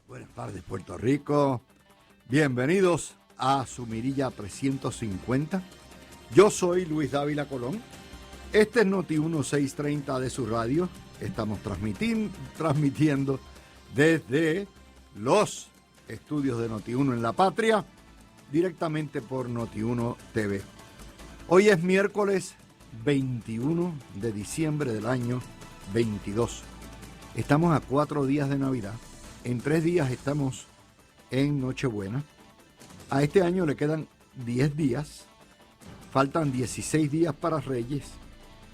Buenas tardes, Puerto Rico. Bienvenidos a su Mirilla 350. Yo soy Luis Dávila Colón. Este es Noti1 630 de su radio. Estamos transmitiendo desde los estudios de Noti1 en La Patria, directamente por Noti1 TV. Hoy es miércoles 21 de diciembre del año 22. Estamos a 4 días de Navidad. En 3 días estamos en Nochebuena. A este año le quedan 10 días. Faltan 16 días para Reyes.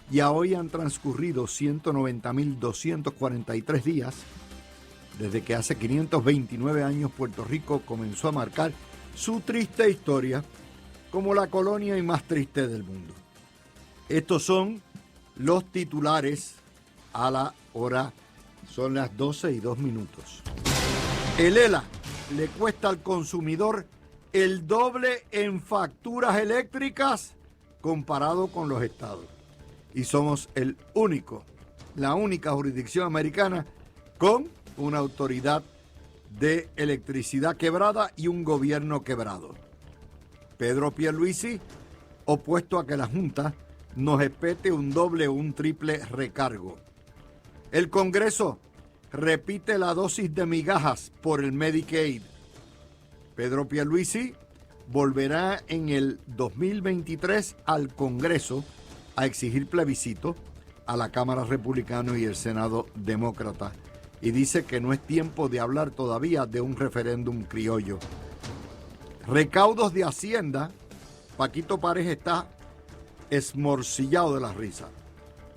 Y a hoy han transcurrido 190.243 días desde que hace 529 años Puerto Rico comenzó a marcar su triste historia como la colonia y más triste del mundo. Estos son los titulares a la hora. Son las 12:02. El ELA le cuesta al consumidor el doble en facturas eléctricas comparado con los estados. Y somos la única jurisdicción americana con una autoridad de electricidad quebrada y un gobierno quebrado. Pedro Pierluisi, opuesto a que la Junta nos espete un doble o un triple recargo. El Congreso repite la dosis de migajas por el Medicaid. Pedro Pierluisi volverá en el 2023 al Congreso a exigir plebiscito a la Cámara Republicana y el Senado Demócrata y dice que no es tiempo de hablar todavía de un referéndum criollo. Recaudos de Hacienda, Paquito Párez está esmorcillado de la risa,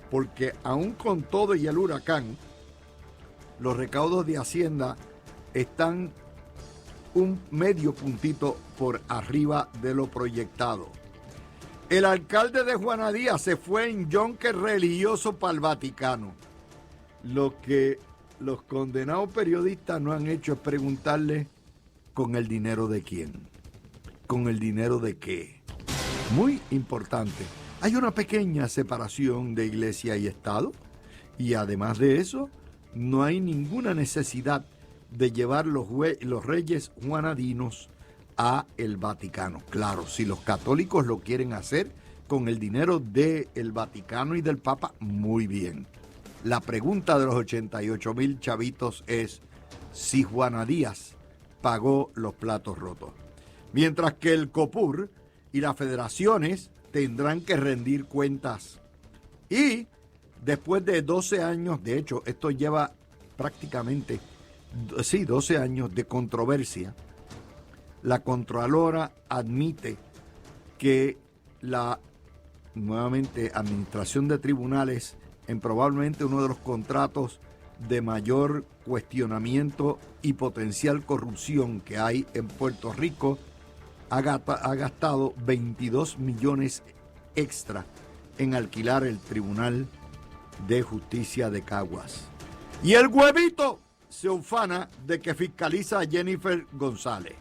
porque aún con todo y el huracán, los recaudos de Hacienda están un medio puntito por arriba de lo proyectado. El alcalde de Juana Díaz se fue en yonque religioso para el Vaticano. Lo que los condenados periodistas no han hecho es preguntarle ¿con el dinero de quién? ¿Con el dinero de qué? Muy importante. Hay una pequeña separación de iglesia y Estado y además de eso no hay ninguna necesidad de llevar los reyes juanadinos a el Vaticano. Claro, si los católicos lo quieren hacer con el dinero del Vaticano y del Papa, muy bien. La pregunta de los 88,000 chavitos es si Juana Díaz pagó los platos rotos. Mientras que el COPUR y las federaciones tendrán que rendir cuentas. Y después de 12 años, de hecho, esto lleva prácticamente 12 años de controversia, la Contralora admite que la nuevamente administración de tribunales en probablemente uno de los contratos de mayor cuestionamiento y potencial corrupción que hay en Puerto Rico ha gastado 22 millones extra en alquilar el Tribunal de Justicia de Caguas. Y el huevito se ufana de que fiscaliza a Jennifer González,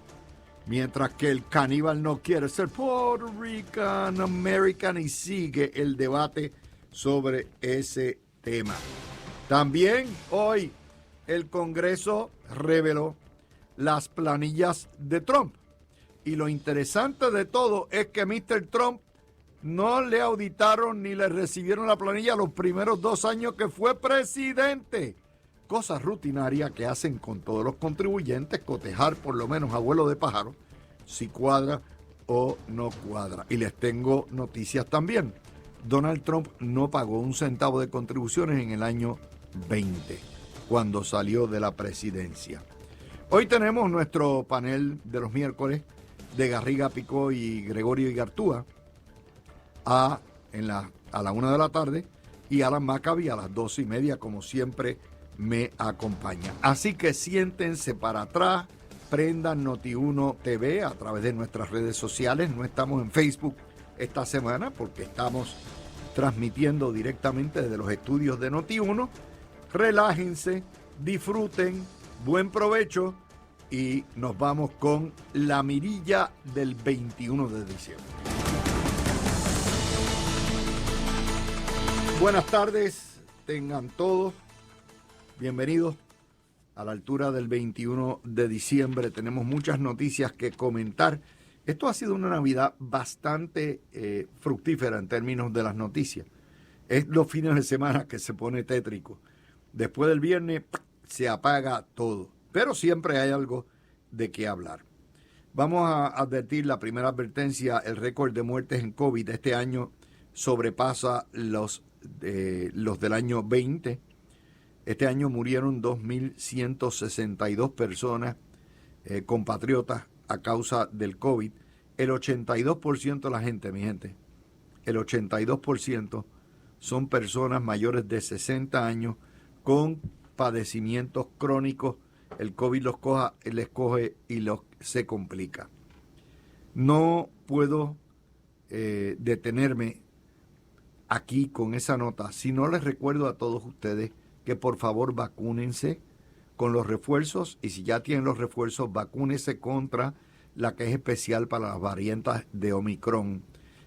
mientras que el caníbal no quiere ser Puerto Rican American y sigue el debate sobre ese tema. También hoy el Congreso reveló las planillas de Trump. Y lo interesante de todo es que Mr. Trump no le auditaron ni le recibieron la planilla los primeros 2 años que fue presidente. Cosas rutinarias que hacen con todos los contribuyentes, cotejar por lo menos a vuelo de pájaro, si cuadra o no cuadra. Y les tengo noticias también. Donald Trump no pagó un centavo de contribuciones en el año 20, cuando salió de la presidencia. Hoy tenemos nuestro panel de los miércoles de Garriga Picó y Gregorio Igartúa a la 1 de la tarde y Alan Maccabi a las 12:30, como siempre me acompaña. Así que siéntense para atrás, prendan Noti1 TV a través de nuestras redes sociales. No estamos en Facebook esta semana porque estamos transmitiendo directamente desde los estudios de Noti1. Relájense, disfruten, buen provecho y nos vamos con la mirilla del 21 de diciembre. Buenas tardes, tengan todos bienvenidos a la altura del 21 de diciembre. Tenemos muchas noticias que comentar. Esto ha sido una Navidad bastante fructífera en términos de las noticias. Es los fines de semana que se pone tétrico. Después del viernes se apaga todo, pero siempre hay algo de qué hablar. Vamos a advertir la primera advertencia: el récord de muertes en COVID este año sobrepasa los del año 20. Este año murieron 2.162 personas, compatriotas, a causa del COVID. El 82% de la gente, mi gente, el 82% son personas mayores de 60 años con padecimientos crónicos. El COVID les coge y se complica. No puedo detenerme aquí con esa nota si no les recuerdo a todos ustedes que por favor vacúnense con los refuerzos, y si ya tienen los refuerzos, vacúnense contra la que es especial para las variantes de Omicron.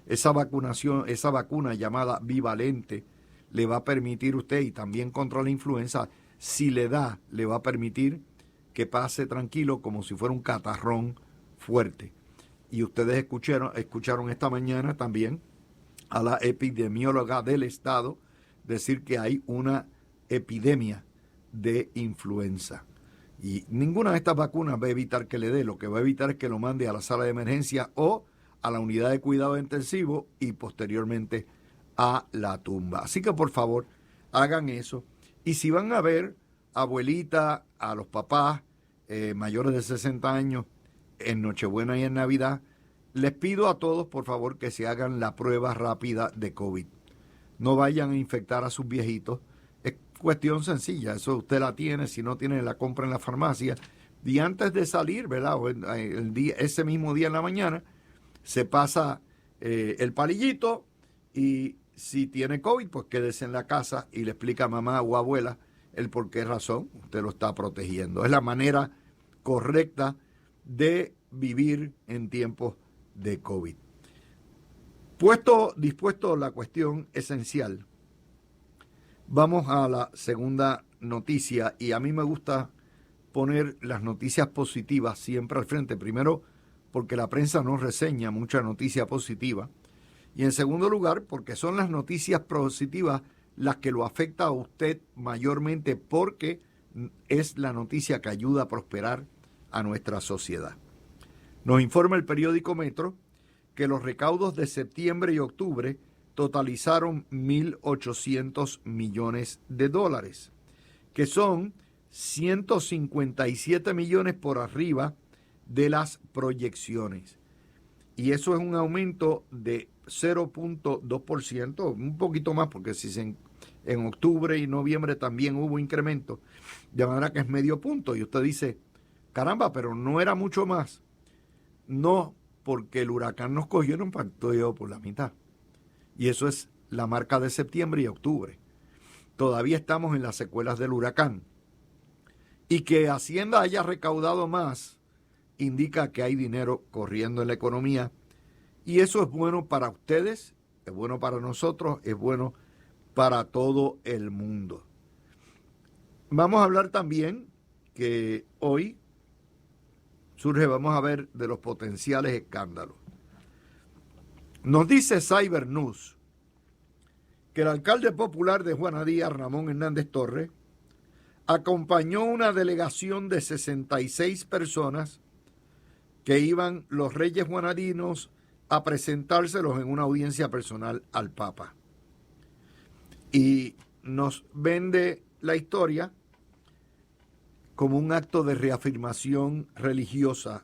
Esa vacuna llamada bivalente le va a permitir a usted, y también contra la influenza, si le da, le va a permitir que pase tranquilo como si fuera un catarrón fuerte. Y ustedes escucharon esta mañana también a la epidemióloga del estado decir que hay una epidemia de influenza. Y ninguna de estas vacunas va a evitar que le dé. Lo que va a evitar es que lo mande a la sala de emergencia o a la unidad de cuidado intensivo y posteriormente a la tumba. Así que por favor, hagan eso. Y si van a ver abuelita, a los papás mayores de 60 años en Nochebuena y en Navidad, les pido a todos por favor que se hagan la prueba rápida de COVID. No vayan a infectar a sus viejitos. Es cuestión sencilla, eso usted la tiene, si no tiene la compra en la farmacia. Y antes de salir, ¿verdad? Ese mismo día en la mañana, se pasa el palillito, y si tiene COVID, pues quédese en la casa y le explica a mamá o abuela el por qué razón usted lo está protegiendo. Es la manera correcta de vivir en tiempos de COVID. Dispuesto la cuestión esencial, vamos a la segunda noticia, y a mí me gusta poner las noticias positivas siempre al frente. Primero, porque la prensa no reseña mucha noticia positiva, y en segundo lugar, porque son las noticias positivas las que lo afecta a usted mayormente, porque es la noticia que ayuda a prosperar a nuestra sociedad. Nos informa el periódico Metro que los recaudos de septiembre y octubre totalizaron 1.800 millones de dólares, que son 157 millones por arriba de las proyecciones. Y eso es un aumento de 0.2%, un poquito más, porque si en octubre y noviembre también hubo incremento, de manera que es medio punto. Y usted dice, caramba, pero no era mucho más. No, porque el huracán nos cogió en un partido por la mitad. Y eso es la marca de septiembre y octubre. Todavía estamos en las secuelas del huracán. Y que Hacienda haya recaudado más indica que hay dinero corriendo en la economía. Y eso es bueno para ustedes, es bueno para nosotros, es bueno para todo el mundo. Vamos a hablar también que hoy vamos a ver de los potenciales escándalos. Nos dice Cyber News que el alcalde popular de Juana Díaz, Ramón Hernández Torres, acompañó una delegación de 66 personas que iban los reyes juanadinos a presentárselos en una audiencia personal al Papa. Y nos vende la historia como un acto de reafirmación religiosa,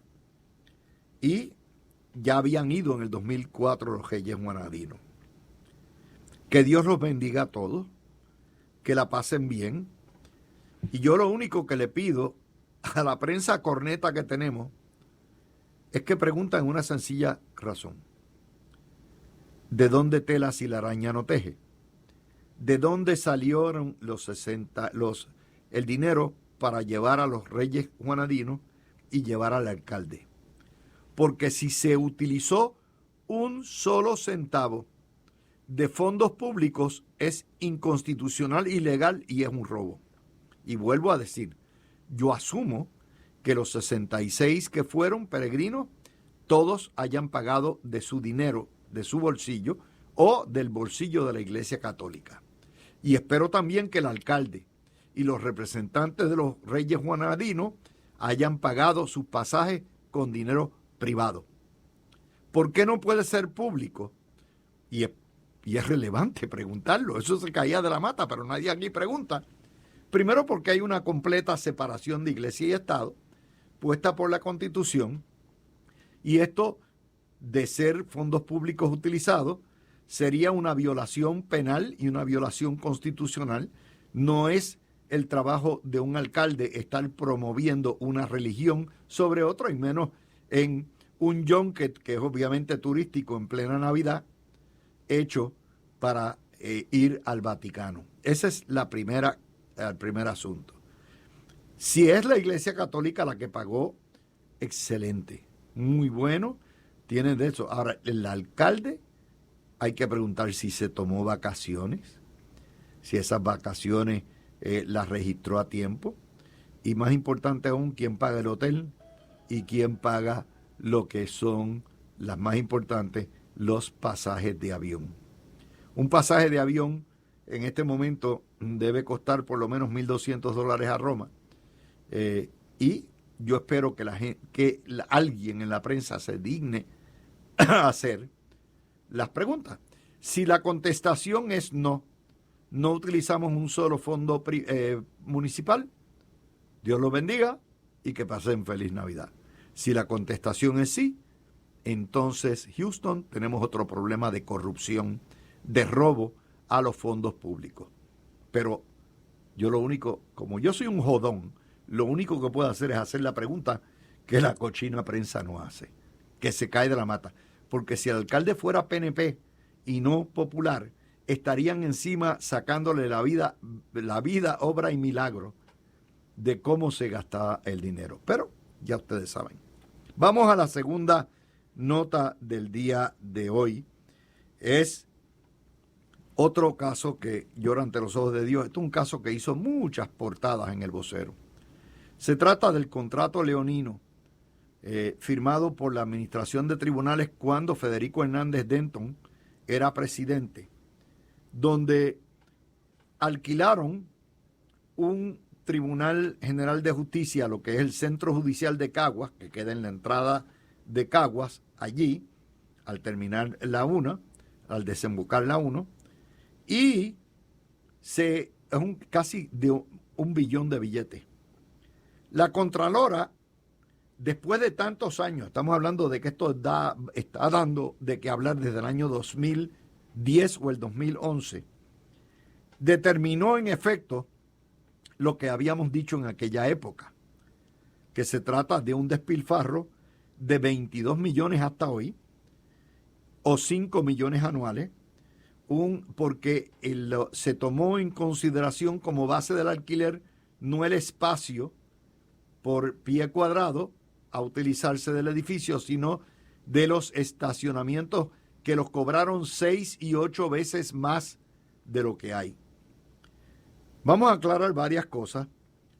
y ya habían ido en el 2004 los reyes juanadinos. Que Dios los bendiga a todos, que la pasen bien, y yo lo único que le pido a la prensa corneta que tenemos es que preguntan una sencilla razón: ¿de dónde tela si la araña no teje? ¿De dónde salieron el dinero para llevar a los reyes juanadinos y llevar al alcalde? Porque si se utilizó un solo centavo de fondos públicos, es inconstitucional, ilegal y es un robo. Y vuelvo a decir, yo asumo que los 66 que fueron peregrinos, todos hayan pagado de su dinero, de su bolsillo o del bolsillo de la Iglesia Católica. Y espero también que el alcalde y los representantes de los reyes juanadinos hayan pagado sus pasajes con dinero privado. ¿Por qué no puede ser público? Y es relevante preguntarlo. Eso se caía de la mata, pero nadie aquí pregunta. Primero porque hay una completa separación de Iglesia y Estado puesta por la Constitución, y esto, de ser fondos públicos utilizados, sería una violación penal y una violación constitucional. No es el trabajo de un alcalde estar promoviendo una religión sobre otra, y menos en un junket que es obviamente turístico en plena Navidad, hecho para ir al Vaticano. Ese es el primer asunto. Si es la Iglesia Católica la que pagó, excelente, muy bueno, tiene de eso. Ahora, el alcalde, hay que preguntar si se tomó vacaciones, si esas vacaciones las registró a tiempo, y más importante aún, quién paga el hotel y quién paga lo que son las más importantes, los pasajes de avión. Un pasaje de avión en este momento debe costar por lo menos $1,200 a Roma, y yo espero que alguien en la prensa se digne a hacer las preguntas. Si la contestación es no utilizamos un solo fondo municipal, Dios los bendiga y que pasen feliz Navidad. Si la contestación es sí, entonces Houston tenemos otro problema de corrupción, de robo a los fondos públicos. Pero yo lo único, como yo soy un jodón, lo único que puedo hacer es hacer la pregunta que la cochina prensa no hace, que se cae de la mata. Porque si el alcalde fuera PNP y no popular, estarían encima sacándole la vida, obra y milagro de cómo se gastaba el dinero. Pero ya ustedes saben. Vamos a la segunda nota del día de hoy. Es otro caso que llora ante los ojos de Dios. Esto es un caso que hizo muchas portadas en el Vocero. Se trata del contrato leonino firmado por la Administración de Tribunales cuando Federico Hernández Denton era presidente, donde alquilaron un Tribunal General de Justicia, lo que es el Centro Judicial de Caguas, que queda en la entrada de Caguas, allí, al terminar la 1, al desembocar la 1, y es casi de $1 billón de billetes. La Contralora, después de tantos años, estamos hablando de que esto está dando de qué hablar desde el año 2010 o el 2011, determinó en efecto lo que habíamos dicho en aquella época, que se trata de un despilfarro de 22 millones hasta hoy, o 5 millones anuales, porque se tomó en consideración como base del alquiler no el espacio por pie cuadrado a utilizarse del edificio, sino de los estacionamientos que los cobraron 6 y 8 veces más de lo que hay. Vamos a aclarar varias cosas.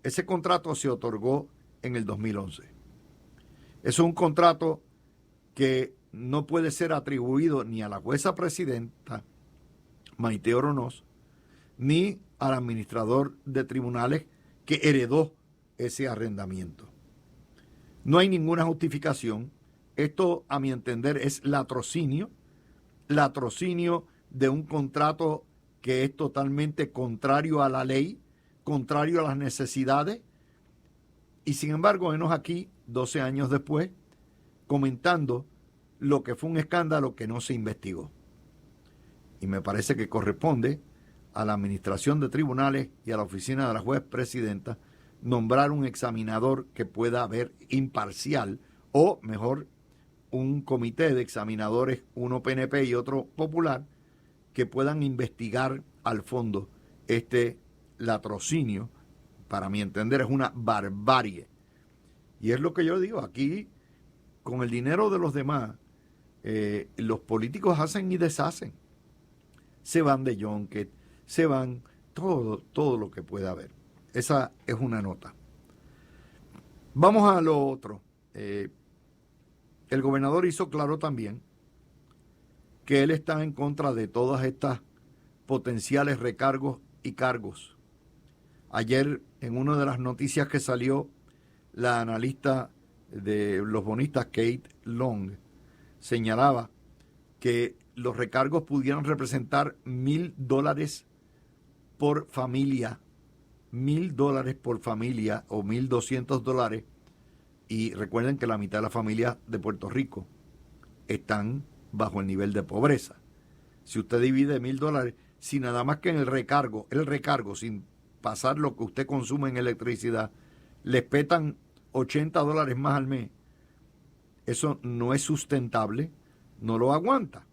Ese contrato se otorgó en el 2011. Es un contrato que no puede ser atribuido ni a la jueza presidenta, Maite Oronoz, ni al administrador de tribunales que heredó ese arrendamiento. No hay ninguna justificación. Esto, a mi entender, es latrocinio de un contrato que es totalmente contrario a la ley, contrario a las necesidades, y sin embargo, venos aquí 12 años después comentando lo que fue un escándalo que no se investigó. Y me parece que corresponde a la Administración de Tribunales y a la Oficina de la Juez Presidenta nombrar un examinador que pueda ver imparcial, o mejor, un comité de examinadores, uno PNP y otro popular, que puedan investigar al fondo este latrocinio. Para mi entender es una barbarie. Y es lo que yo digo, aquí con el dinero de los demás, los políticos hacen y deshacen. Se van de junket, se van todo lo que pueda haber. Esa es una nota. Vamos a lo otro. El gobernador hizo claro también que él está en contra de todas estas potenciales recargos y cargos. Ayer, en una de las noticias que salió, la analista de los bonistas, Kate Long, señalaba que los recargos pudieran representar $1,000 por familia, $1,000 por familia o $1,200. Y recuerden que la mitad de las familias de Puerto Rico están bajo el nivel de pobreza. Si usted divide $1,000, si nada más que en el recargo, sin pasar lo que usted consume en electricidad, les petan $80 más al mes, eso no es sustentable, no lo aguanta.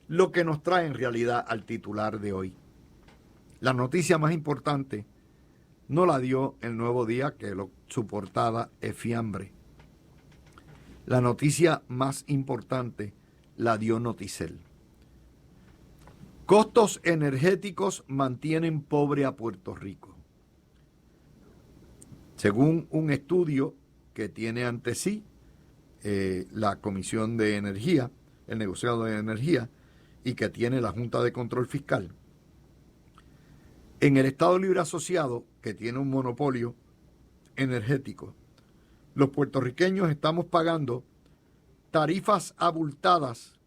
Lo que nos trae en realidad al titular de hoy. La noticia más importante no la dio El Nuevo Día, que su portada es fiambre. La noticia más importante la dio Noticel. Costos energéticos mantienen pobre a Puerto Rico. Según un estudio que tiene ante sí la Comisión de Energía, el negociado de energía, y que tiene la Junta de Control Fiscal, en el Estado Libre Asociado, que tiene un monopolio energético, los puertorriqueños estamos pagando tarifas abultadas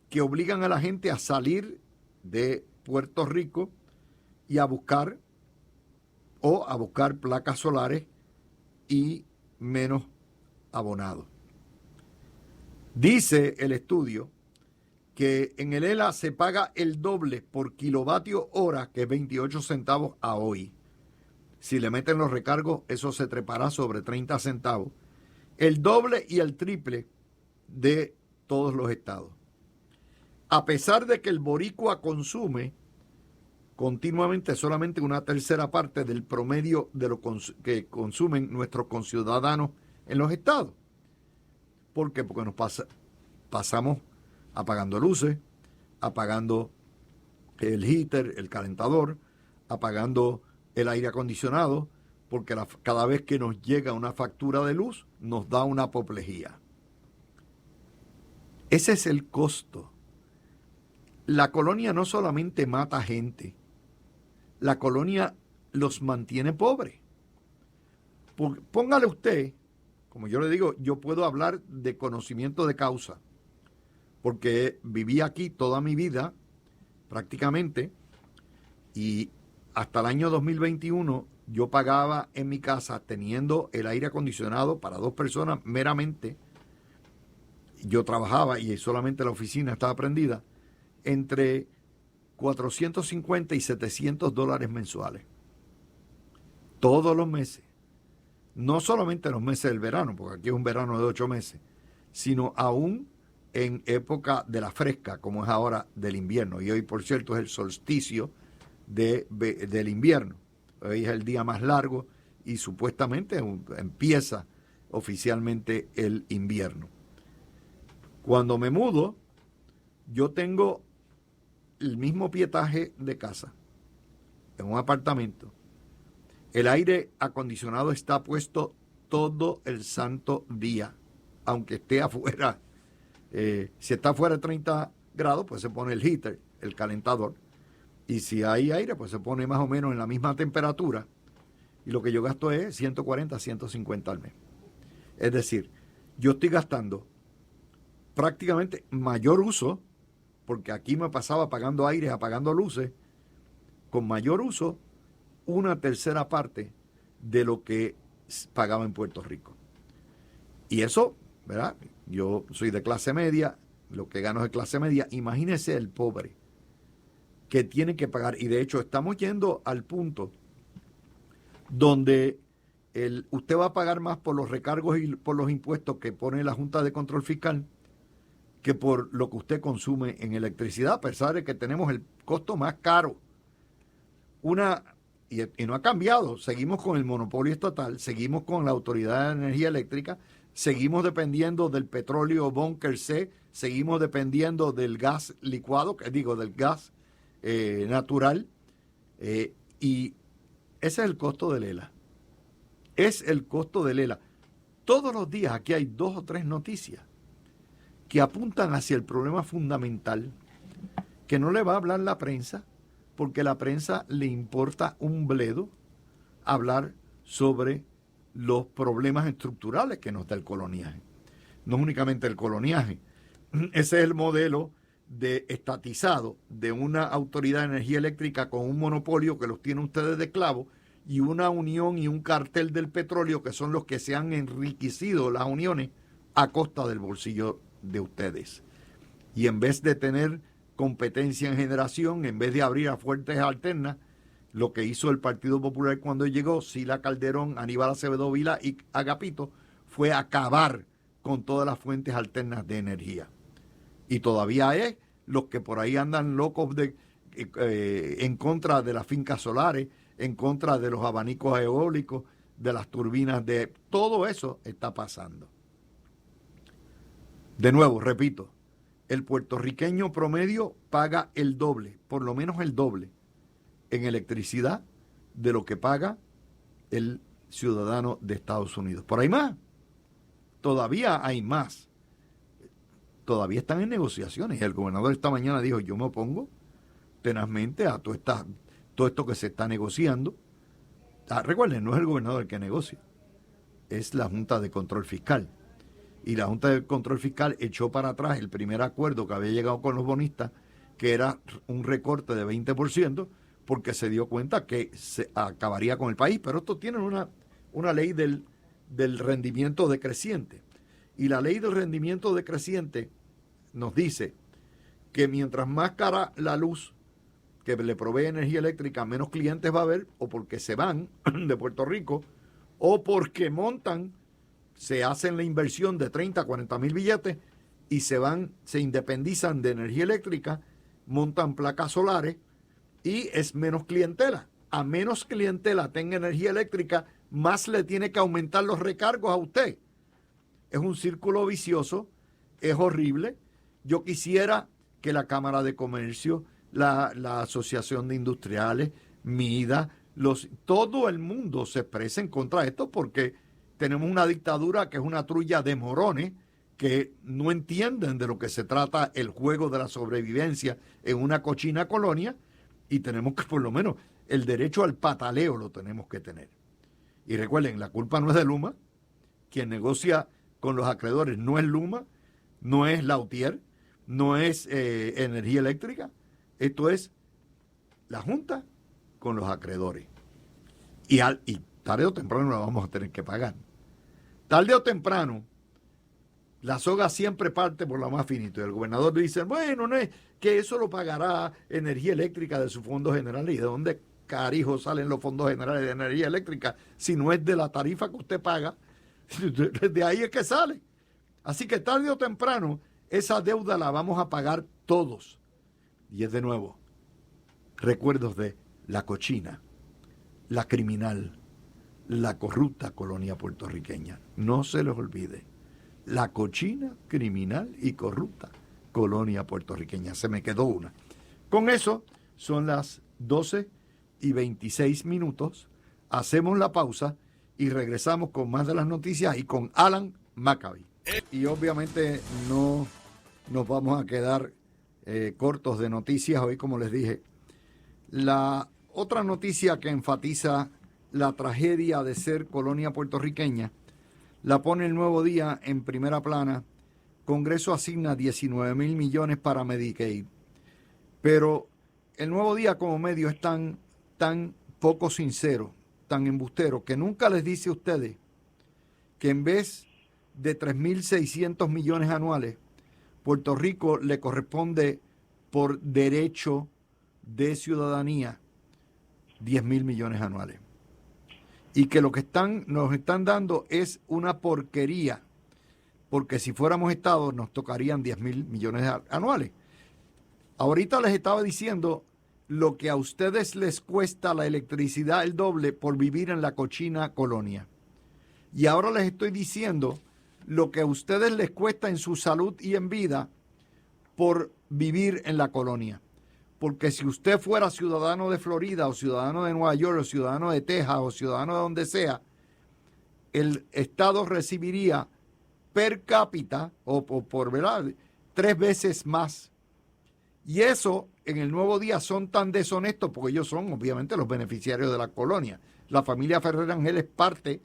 que obligan a la gente a salir de Puerto Rico y a buscar placas solares y menos abonados. Dice el estudio que en el ELA se paga el doble por kilovatio hora, que es 28 centavos a hoy. Si le meten los recargos, eso se trepará sobre 30 centavos. El doble y el triple de todos los estados. A pesar de que el boricua consume continuamente solamente una tercera parte del promedio de lo que consumen nuestros conciudadanos en los estados. ¿Por qué? Porque pasamos apagando luces, apagando el heater, el calentador, apagando el aire acondicionado, porque cada vez que nos llega una factura de luz nos da una apoplejía. Ese es el costo. La colonia no solamente mata gente, la colonia los mantiene pobres. Póngale usted, como yo le digo, yo puedo hablar de conocimiento de causa, porque viví aquí toda mi vida prácticamente, y hasta el año 2021 yo pagaba en mi casa, teniendo el aire acondicionado para 2 personas meramente, yo trabajaba y solamente la oficina estaba prendida, entre $450 y $700 mensuales. Todos los meses. No solamente en los meses del verano, porque aquí es un verano de 8 meses, sino aún en época de la fresca, como es ahora del invierno. Y hoy, por cierto, es el solsticio del invierno. Hoy es el día más largo y supuestamente empieza oficialmente el invierno. Cuando me mudo, yo tengo el mismo pietaje de casa, en un apartamento. El aire acondicionado está puesto todo el santo día, aunque esté afuera. Si está afuera de 30 grados, pues se pone el heater, el calentador. Y si hay aire, pues se pone más o menos en la misma temperatura. Y lo que yo gasto es 140, 150 al mes. Es decir, yo estoy gastando prácticamente mayor uso, porque aquí me pasaba apagando aire, apagando luces, con mayor uso, una tercera parte de lo que pagaba en Puerto Rico. Y eso, ¿verdad? Yo soy de clase media, lo que gano es de clase media. Imagínese el pobre que tiene que pagar. Y de hecho estamos yendo al punto donde usted va a pagar más por los recargos y por los impuestos que pone la Junta de Control Fiscal que por lo que usted consume en electricidad, a pesar de que tenemos el costo más caro. Y no ha cambiado, seguimos con el monopolio estatal, seguimos con la Autoridad de Energía Eléctrica, seguimos dependiendo del petróleo Bunker C, seguimos dependiendo del gas licuado, del gas natural, y ese es el costo del ELA. es el costo de Lela. Todos los días aquí hay 2 o 3 noticias que apuntan hacia el problema fundamental que no le va a hablar la prensa, porque a la prensa le importa un bledo hablar sobre los problemas estructurales que nos da el coloniaje. No es únicamente el coloniaje. Ese es el modelo de estatizado de una autoridad de energía eléctrica con un monopolio que los tiene ustedes de esclavos y una unión y un cartel del petróleo que son los que se han enriquecido las uniones a costa del bolsillo de ustedes. Y en vez de tener competencia en generación, en vez de abrir a fuentes alternas, lo que hizo el Partido Popular cuando llegó, Sila Calderón, Aníbal Acevedo Vilá y Agapito, fue acabar con todas las fuentes alternas de energía. Y todavía es los que por ahí andan locos en contra de las fincas solares, en contra de los abanicos eólicos, de las turbinas, de todo eso está pasando. De nuevo, repito, el puertorriqueño promedio paga el doble, por lo menos el doble, en electricidad de lo que paga el ciudadano de Estados Unidos. Por ahí más, todavía hay más. Todavía están en negociaciones. El gobernador esta mañana dijo, yo me opongo tenazmente a todo esto que se está negociando. Recuerden, no es el gobernador el que negocia, es la Junta de Control Fiscal. Y la Junta de Control Fiscal echó para atrás el primer acuerdo que había llegado con los bonistas, que era un recorte de 20%, porque se dio cuenta que se acabaría con el país. Pero estos tienen una ley del rendimiento decreciente. Y la ley del rendimiento decreciente nos dice que mientras más cara la luz que le provee energía eléctrica, menos clientes va a haber, o porque se van de Puerto Rico, o porque montan, se hacen la inversión de 30, 40 mil billetes y se independizan de energía eléctrica, montan placas solares y es menos clientela. A menos clientela tenga energía eléctrica, más le tiene que aumentar los recargos a usted. Es un círculo vicioso, es horrible. Yo quisiera que la Cámara de Comercio, la Asociación de Industriales, MIDA, todo el mundo se exprese en contra de esto, porque tenemos una dictadura que es una trulla de morones que no entienden de lo que se trata el juego de la sobrevivencia en una cochina colonia, y tenemos que, por lo menos, el derecho al pataleo lo tenemos que tener. Y recuerden, la culpa no es de Luma. Quien negocia con los acreedores no es Luma, no es Lautier, no es Energía Eléctrica. Esto es la Junta con los acreedores. Y tarde o temprano la vamos a tener que pagar. Tarde o temprano, la soga siempre parte por la más finita. Y el gobernador dice, bueno, no es que eso lo pagará Energía Eléctrica de sus fondos generales. ¿Y de dónde carajo salen los fondos generales de energía eléctrica si no es de la tarifa que usted paga? De ahí es que sale. Así que tarde o temprano esa deuda la vamos a pagar todos. Y es de nuevo recuerdos de la cochina, la criminal, la corrupta colonia puertorriqueña. No se les olvide, la cochina, criminal y corrupta colonia puertorriqueña. Se me quedó una. Con eso son las 12:26. Hacemos la pausa y regresamos con más de las noticias y con Alan Maccabi. Y obviamente no nos vamos a quedar cortos de noticias hoy, como les dije. La otra noticia que enfatiza la tragedia de ser colonia puertorriqueña la pone el Nuevo Día en primera plana. Congreso asigna 19,000 millones para Medicaid. Pero el Nuevo Día como medio es tan poco sincero, tan embustero, que nunca les dice a ustedes que en vez de 3,600 millones anuales, Puerto Rico le corresponde por derecho de ciudadanía 10,000 millones anuales. Y que lo que nos están dando es una porquería, porque si fuéramos Estado nos tocarían 10,000 millones anuales. Ahorita les estaba diciendo lo que a ustedes les cuesta la electricidad el doble por vivir en la cochina colonia. Y ahora les estoy diciendo lo que a ustedes les cuesta en su salud y en vida por vivir en la colonia. Porque si usted fuera ciudadano de Florida o ciudadano de Nueva York o ciudadano de Texas o ciudadano de donde sea, el Estado recibiría per cápita, o por verdad, 3 veces más. Y eso, en el Nuevo Día, son tan deshonestos, porque ellos son, obviamente, los beneficiarios de la colonia. La familia Ferrer Ángel es parte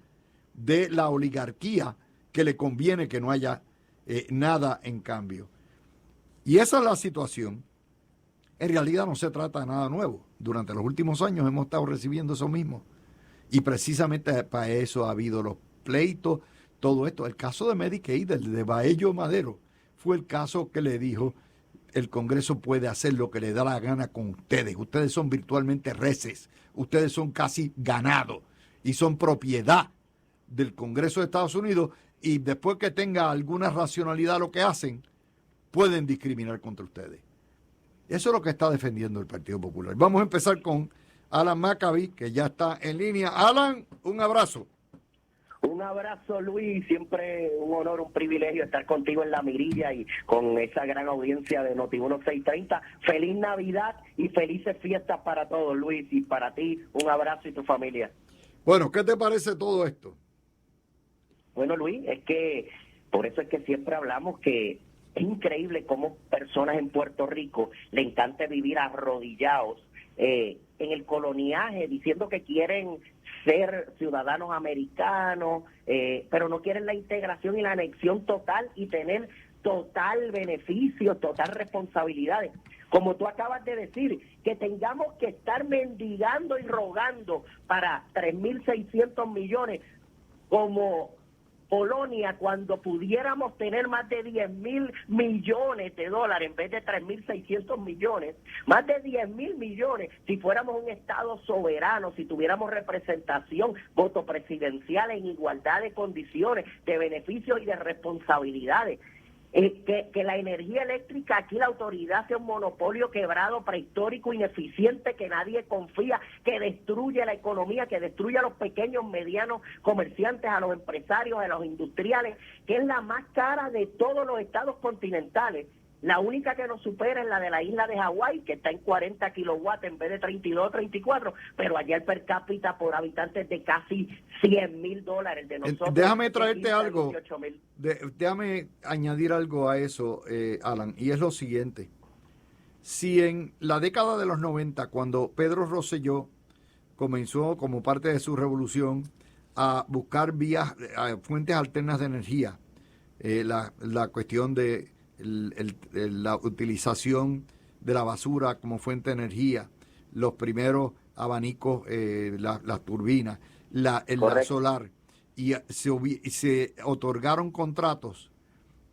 de la oligarquía que le conviene que no haya nada en cambio. Y esa es la situación. En realidad no se trata de nada nuevo. Durante los últimos años hemos estado recibiendo eso mismo. Y precisamente para eso ha habido los pleitos, todo esto. El caso de Medicaid, el de Baello Madero, fue el caso que le dijo: el Congreso puede hacer lo que le da la gana con ustedes. Ustedes son virtualmente reses. Ustedes son casi ganado y son propiedad del Congreso de Estados Unidos, y después que tenga alguna racionalidad lo que hacen, pueden discriminar contra ustedes. Eso es lo que está defendiendo el Partido Popular. Vamos a empezar con Alan Maccabi, que ya está en línea. Alan, un abrazo. Un abrazo, Luis. Siempre un honor, un privilegio estar contigo en la mirilla y con esa gran audiencia de Noti1 630. Feliz Navidad y felices fiestas para todos, Luis, y para ti un abrazo y tu familia. Bueno, ¿qué te parece todo esto? Bueno, Luis, es que por eso es que siempre hablamos que es increíble cómo personas en Puerto Rico le encanta vivir arrodillados en el coloniaje, diciendo que quieren ser ciudadanos americanos, pero no quieren la integración y la anexión total y tener total beneficio, total responsabilidades. Como tú acabas de decir, que tengamos que estar mendigando y rogando para 3.600 millones como Polonia, cuando pudiéramos tener más de 10.000 millones de dólares en vez de 3.600 millones, más de 10.000 millones si fuéramos un Estado soberano, si tuviéramos representación, voto presidencial en igualdad de condiciones, de beneficios y de responsabilidades. Que la energía eléctrica aquí la autoridad sea un monopolio quebrado, prehistórico, ineficiente, que nadie confía, que destruye la economía, que destruye a los pequeños, medianos comerciantes, a los empresarios, a los industriales, que es la más cara de todos los estados continentales. La única que nos supera es la de la isla de Hawái, que está en 40 kilowatts en vez de 32 o 34, pero allá el per cápita por habitante es de casi $100,000. De nosotros, déjame traerte algo, déjame añadir algo a eso, Alan, y es lo siguiente. Si en la década de los 90, cuando Pedro Rosselló comenzó como parte de su revolución a buscar vías, fuentes alternas de energía, la cuestión de la utilización de la basura como fuente de energía, los primeros abanicos, las turbinas, la solar, y se otorgaron contratos.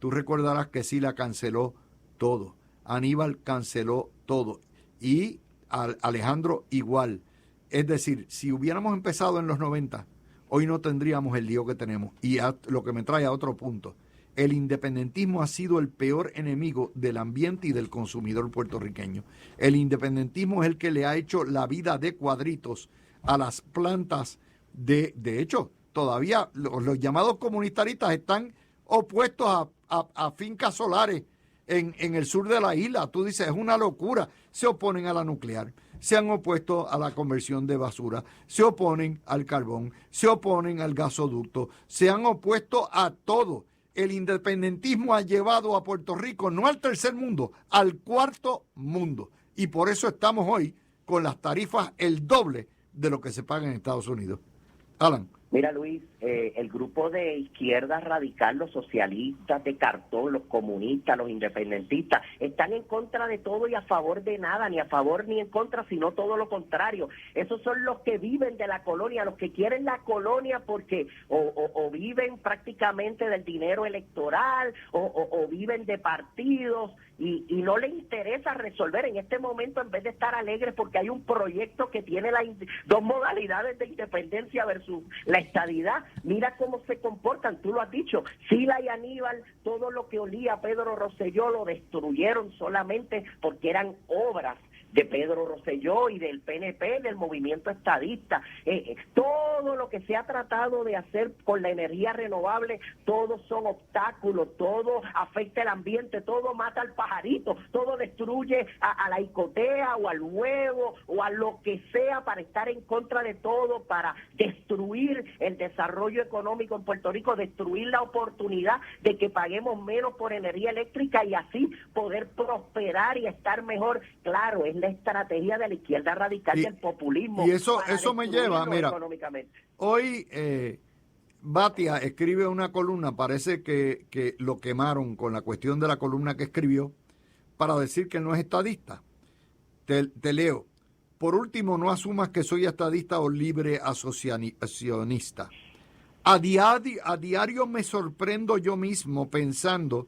Tú recordarás que Sila canceló todo, Aníbal canceló todo, y Alejandro igual. Es decir, si hubiéramos empezado en los 90, hoy no tendríamos el lío que tenemos. Y lo que me trae a otro punto: el independentismo ha sido el peor enemigo del ambiente y del consumidor puertorriqueño. El independentismo es el que le ha hecho la vida de cuadritos a las plantas de hecho, todavía los llamados comunitaristas están opuestos a fincas solares en el sur de la isla. Tú dices, es una locura. Se oponen a la nuclear, se han opuesto a la conversión de basura, se oponen al carbón, se oponen al gasoducto, se han opuesto a todo. El independentismo ha llevado a Puerto Rico no al tercer mundo, al cuarto mundo. Y por eso estamos hoy con las tarifas el doble de lo que se paga en Estados Unidos. Alan. Mira, Luis, el grupo de izquierda radical, los socialistas de cartón, los comunistas, los independentistas, están en contra de todo y a favor de nada, ni a favor ni en contra, sino todo lo contrario. Esos son los que viven de la colonia, los que quieren la colonia porque o viven prácticamente del dinero electoral o viven de partidos y no les interesa resolver en este momento, en vez de estar alegres porque hay un proyecto que tiene dos modalidades de independencia versus la estadidad. Mira cómo se comportan, tú lo has dicho, Sila y Aníbal, todo lo que olía a Pedro Rosselló lo destruyeron solamente porque eran obras de Pedro Rosselló y del PNP, del movimiento estadista. Todo lo que se ha tratado de hacer con la energía renovable, todos son obstáculos, todo afecta el ambiente, todo mata al pajarito, todo destruye a la icotea o al huevo o a lo que sea para estar en contra de todo, para destruir el desarrollo económico en Puerto Rico, destruir la oportunidad de que paguemos menos por energía eléctrica y así poder prosperar y estar mejor. Claro, es la estrategia de la izquierda radical y el populismo. Y eso me lleva, mira, hoy Batia escribe una columna, parece que lo quemaron con la cuestión de la columna que escribió para decir que no es estadista. Te leo. Por último, no asumas que soy estadista o libre asociacionista. A diario me sorprendo yo mismo pensando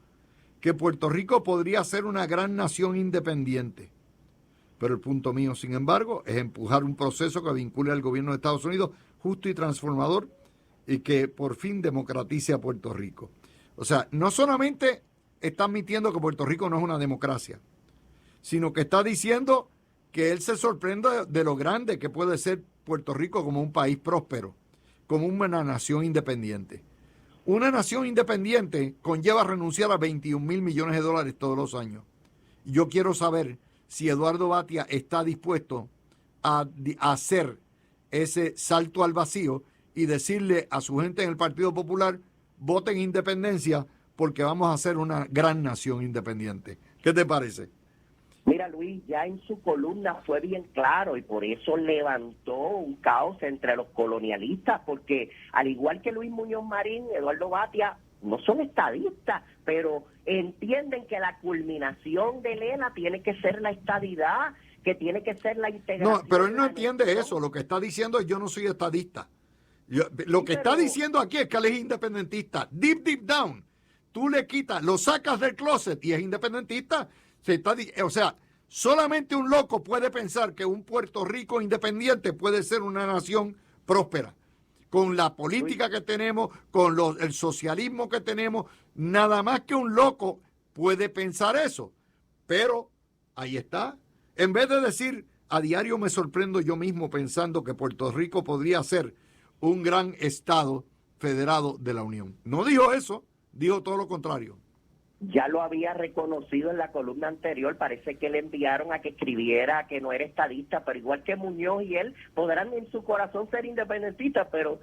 que Puerto Rico podría ser una gran nación independiente. Pero el punto mío, sin embargo, es empujar un proceso que vincule al gobierno de Estados Unidos justo y transformador y que por fin democratice a Puerto Rico. O sea, no solamente está admitiendo que Puerto Rico no es una democracia, sino que está diciendo que él se sorprende de lo grande que puede ser Puerto Rico como un país próspero, como una nación independiente. Una nación independiente conlleva renunciar a 21 mil millones de dólares todos los años. Yo quiero saber si Eduardo Batia está dispuesto a hacer ese salto al vacío y decirle a su gente en el Partido Popular, voten independencia porque vamos a ser una gran nación independiente. ¿Qué te parece? Mira, Luis, ya en su columna fue bien claro y por eso levantó un caos entre los colonialistas, porque al igual que Luis Muñoz Marín, Eduardo Batia no son estadistas, pero entienden que la culminación de Elena tiene que ser la estadidad, que tiene que ser la integración. No, pero él no entiende eso. Lo que está diciendo es yo no soy estadista. Lo que está diciendo aquí es que él es independentista. Deep down. Tú le quitas, lo sacas del closet y es independentista. O sea, solamente un loco puede pensar que un Puerto Rico independiente puede ser una nación próspera. Con la política que tenemos, con el socialismo que tenemos, nada más que un loco puede pensar eso. Pero ahí está. En vez de decir, a diario me sorprendo yo mismo pensando que Puerto Rico podría ser un gran estado federado de la Unión. No dijo eso, dijo todo lo contrario. Ya lo había reconocido en la columna anterior, parece que le enviaron a que escribiera que no era estadista, pero igual que Muñoz y él, podrán en su corazón ser independentistas, pero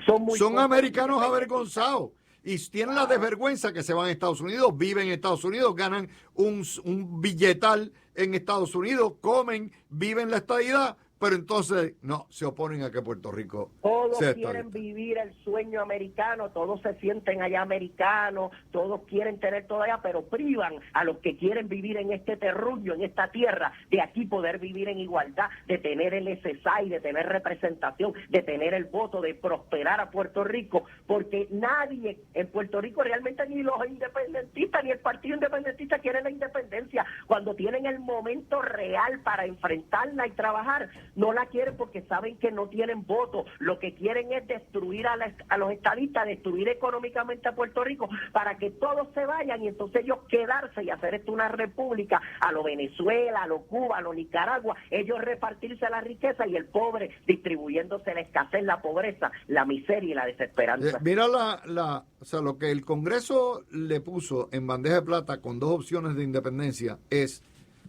son americanos avergonzados y tienen la desvergüenza que se van a Estados Unidos, viven en Estados Unidos, ganan un billetal en Estados Unidos, comen, viven la estadidad, pero entonces no, se oponen a que Puerto Rico todos sea quieren estadista. vivir el sueño americano, todos se sienten allá americanos, todos quieren tener todo allá, pero privan a los que quieren vivir en este terruño, en esta tierra, de aquí poder vivir en igualdad, de tener el SSI, de tener representación, de tener el voto, de prosperar a Puerto Rico, porque nadie en Puerto Rico realmente, ni los independentistas, ni el Partido Independentista quieren la independencia. Cuando tienen el momento real para enfrentarla y trabajar, no la quieren porque saben que no tienen voto. Lo que quieren es destruir a los estadistas, destruir económicamente a Puerto Rico para que todos se vayan y entonces ellos quedarse y hacer esto una república a lo Venezuela, a lo Cuba, a lo Nicaragua, ellos repartirse la riqueza y el pobre distribuyéndose la escasez, la pobreza, la miseria y la desesperanza. Mira o sea, lo que el Congreso le puso en bandeja de plata con dos opciones de independencia es,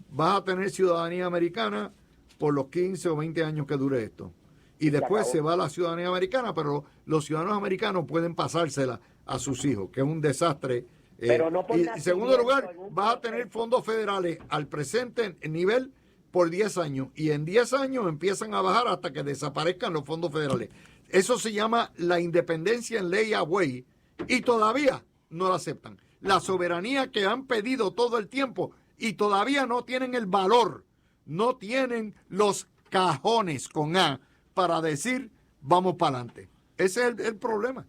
vas a tener ciudadanía americana por los 15 o 20 años que dure esto. Y después se va a la ciudadanía americana, pero los ciudadanos americanos pueden pasársela a sus hijos, que es un desastre. Pero no por y en segundo lugar, vas a tener fondos federales al presente nivel por 10 años. Y en 10 años empiezan a bajar hasta que desaparezcan los fondos federales. Eso se llama la independencia en ley away y todavía no la aceptan. La soberanía que han pedido todo el tiempo y todavía no tienen el valor, no tienen los cajones con A para decir vamos para adelante. Ese es el problema.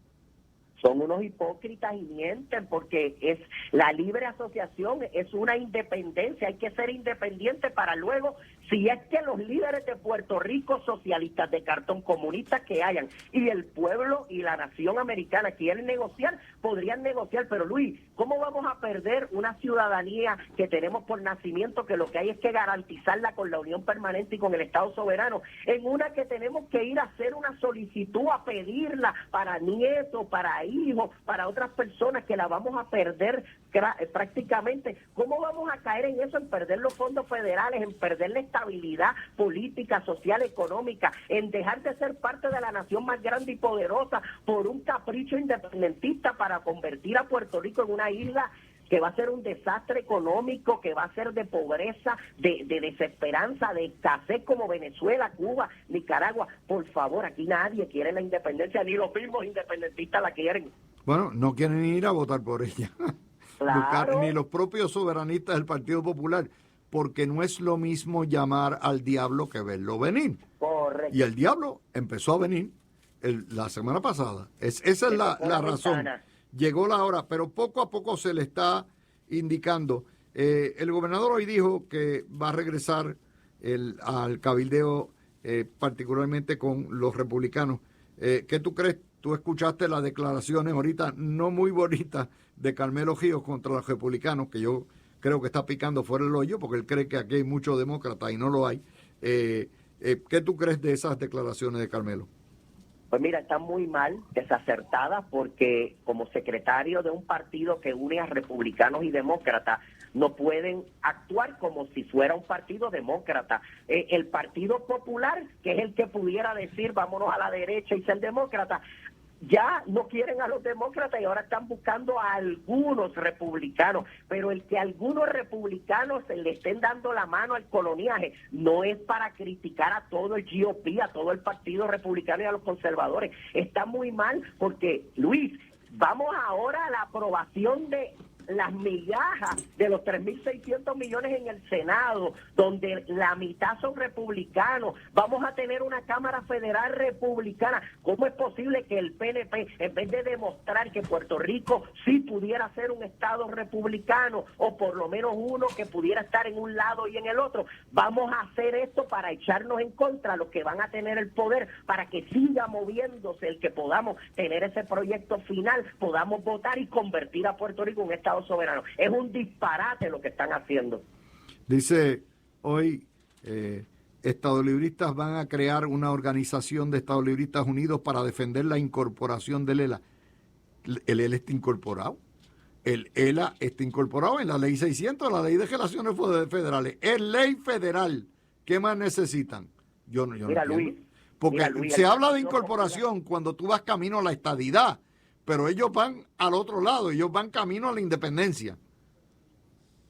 Son unos hipócritas y mienten porque es la libre asociación, es una independencia, hay que ser independiente para luego Si es que los líderes de Puerto Rico, socialistas de cartón, comunistas que hayan, y el pueblo y la nación americana quieren negociar, podrían negociar. Pero Luis, ¿cómo vamos a perder una ciudadanía que tenemos por nacimiento, que lo que hay es que garantizarla con la unión permanente y con el Estado soberano, en una que tenemos que ir a hacer una solicitud, a pedirla para nietos, para hijos, para otras personas, que la vamos a perder prácticamente? ¿Cómo vamos a caer en eso, en perder los fondos federales, en perder la estabilidad política, social, económica, en dejar de ser parte de la nación más grande y poderosa por un capricho independentista para convertir a Puerto Rico en una isla que va a ser un desastre económico, que va a ser de pobreza, de desesperanza, de escasez, como Venezuela, Cuba, Nicaragua? Por favor, aquí nadie quiere la independencia, ni los mismos independentistas la quieren. Bueno, no quieren ni ir a votar por ella. Claro. Ni los propios soberanistas del Partido Popular, porque no es lo mismo llamar al diablo que verlo venir. Correcto. Y el diablo empezó a venir la semana pasada. Esa es la razón. Llegó la hora, pero poco a poco se le está indicando. El gobernador hoy dijo que va a regresar al cabildeo, particularmente con los republicanos. ¿Qué tú crees? Tú escuchaste las declaraciones ahorita no muy bonitas de Carmelo Ríos contra los republicanos, que yo creo que está picando fuera el hoyo, porque él cree que aquí hay muchos demócratas y no lo hay. ¿Qué tú crees de esas declaraciones de Carmelo? Pues mira, están muy mal, desacertadas, porque como secretario de un partido que une a republicanos y demócratas, no pueden actuar como si fuera un partido demócrata. El Partido Popular, que es el que pudiera decir vámonos a la derecha y ser demócrata, ya no quieren a los demócratas y ahora están buscando a algunos republicanos, pero el que algunos republicanos se le estén dando la mano al coloniaje no es para criticar a todo el GOP, a todo el Partido Republicano y a los conservadores. Está muy mal porque, Luis, vamos ahora a la aprobación de las migajas de los 3.600 millones en el Senado, donde la mitad son republicanos. Vamos a tener una Cámara Federal republicana. ¿Cómo es posible que el PNP, en vez de demostrar que Puerto Rico sí pudiera ser un estado republicano, o por lo menos uno que pudiera estar en un lado y en el otro, vamos a hacer esto para echarnos en contra a los que van a tener el poder, para que siga moviéndose el que podamos tener ese proyecto final, podamos votar y convertir a Puerto Rico en un estado soberano? Es un disparate lo que están haciendo. Dice hoy, estadolibristas van a crear una organización de estadolibristas unidos para defender la incorporación del ELA. ¿El ELA está incorporado? El ELA está incorporado en la ley 600, la ley de relaciones federales. Es ley federal. ¿Qué más necesitan? Yo no Mira, entiendo. Luis, porque mira, Luis, se habla de incorporación cuando tú vas camino a la estadidad, pero ellos van al otro lado, ellos van camino a la independencia.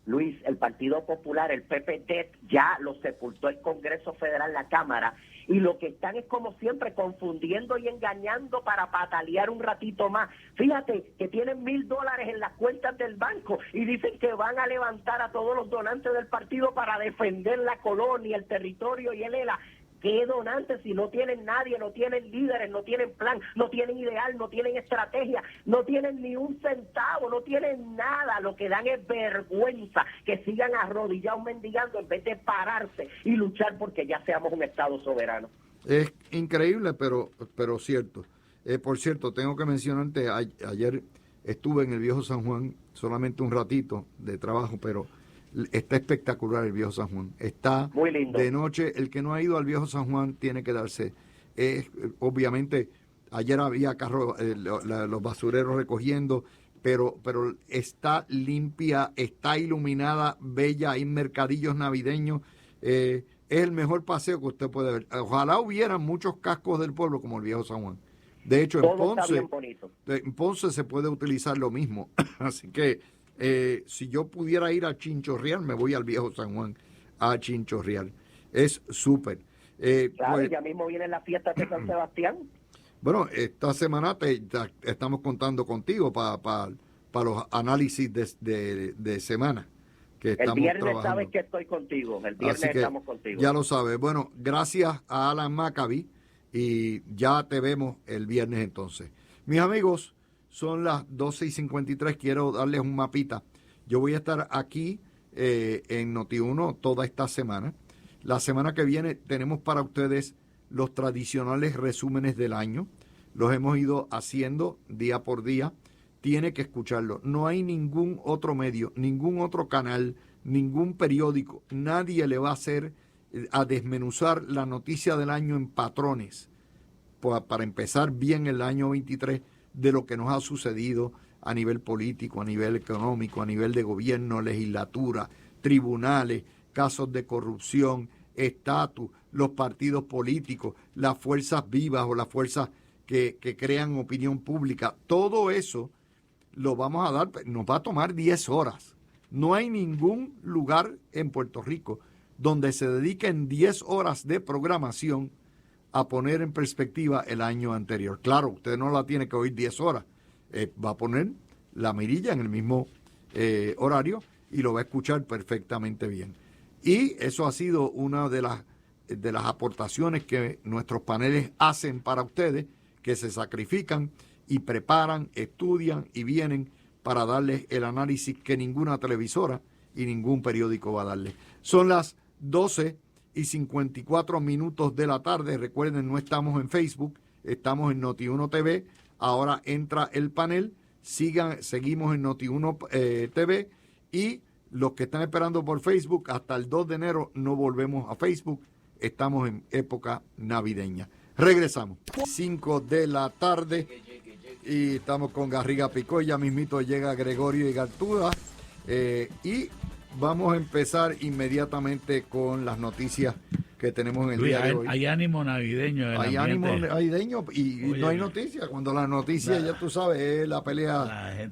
Luis, el Partido Popular, el PPD, ya lo sepultó el Congreso Federal, la Cámara, y lo que están es, como siempre, confundiendo y engañando para patalear un ratito más. Fíjate que tienen $1,000 en las cuentas del banco y dicen que van a levantar a todos los donantes del partido para defender la colonia, el territorio y el ELA. ¿Qué donantes si no tienen nadie, no tienen líderes, no tienen plan, no tienen ideal, no tienen estrategia, no tienen ni un centavo, no tienen nada? Lo que dan es vergüenza, que sigan arrodillados mendigando en vez de pararse y luchar porque ya seamos un estado soberano. Es increíble, pero cierto. Por cierto, tengo que mencionarte, ayer estuve en el Viejo San Juan solamente un ratito de trabajo, pero está espectacular el Viejo San Juan. Está muy lindo. De noche. El que no ha ido al Viejo San Juan tiene que darse. Obviamente, ayer había carros, los basureros recogiendo, pero está limpia, está iluminada, bella, hay mercadillos navideños. Es el mejor paseo que usted puede ver. Ojalá hubiera muchos cascos del pueblo como el Viejo San Juan. De hecho, en Ponce se puede utilizar lo mismo. Así que si yo pudiera ir a chinchorrear, me voy al Viejo San Juan a chinchorrear. Es súper. Claro, pues, ya mismo vienen las fiestas de San Sebastián. Bueno, esta semana estamos contando contigo para los análisis de semana. Que el estamos viernes trabajando. Sabes que estoy contigo. El viernes estamos contigo. Ya lo sabes. Bueno, gracias a Alan Maccabi y ya te vemos el viernes entonces. Mis amigos, son las 12:53, quiero darles un mapita. Yo voy a estar aquí en Noti1 toda esta semana. La semana que viene tenemos para ustedes los tradicionales resúmenes del año. Los hemos ido haciendo día por día. Tiene que escucharlo. No hay ningún otro medio, ningún otro canal, ningún periódico. Nadie le va a desmenuzar la noticia del año en patrones. Para empezar bien el año 23 de lo que nos ha sucedido a nivel político, a nivel económico, a nivel de gobierno, legislatura, tribunales, casos de corrupción, estatus, los partidos políticos, las fuerzas vivas o las fuerzas que crean opinión pública. Todo eso lo vamos a dar, nos va a tomar 10 horas. No hay ningún lugar en Puerto Rico donde se dediquen 10 horas de programación a poner en perspectiva el año anterior. Claro, usted no la tiene que oír 10 horas. Va a poner la mirilla en el mismo horario y lo va a escuchar perfectamente bien. Y eso ha sido una de las aportaciones que nuestros paneles hacen para ustedes, que se sacrifican y preparan, estudian y vienen para darles el análisis que ninguna televisora y ningún periódico va a darles. Son las 12:54 de la tarde. Recuerden, no estamos en Facebook, estamos en Noti1 TV. Ahora entra el panel. Seguimos en Noti1 TV. Y los que están esperando por Facebook, hasta el 2 de enero no volvemos a Facebook. Estamos en época navideña. Regresamos. 5 de la tarde. Y estamos con Garriga Picó. Ya mismito llega Gregorio Igartuda. Y vamos a empezar inmediatamente con las noticias que tenemos en el día de hoy. Hay ánimo navideño. Hay ánimo navideño y no hay noticias. Cuando la noticia, ya tú sabes, es la pelea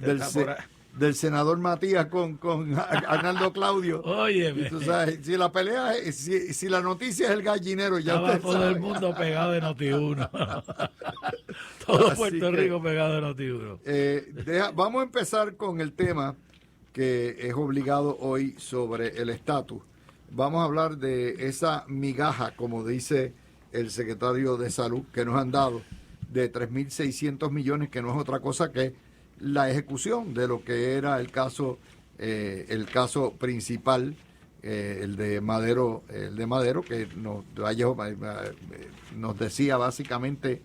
del senador Matías con Arnaldo Claudio. Oye, y tú sabes, si la pelea, si la noticia es el gallinero, ya estaba todo el mundo pegado de Noti1. Todo Puerto Rico pegado de Noti1. Vamos a empezar con el tema que es obligado hoy sobre el estatus. Vamos a hablar de esa migaja, como dice el secretario de Salud, que nos han dado de 3.600 millones, que no es otra cosa que la ejecución de lo que era el caso principal, el de Madero, que nos decía básicamente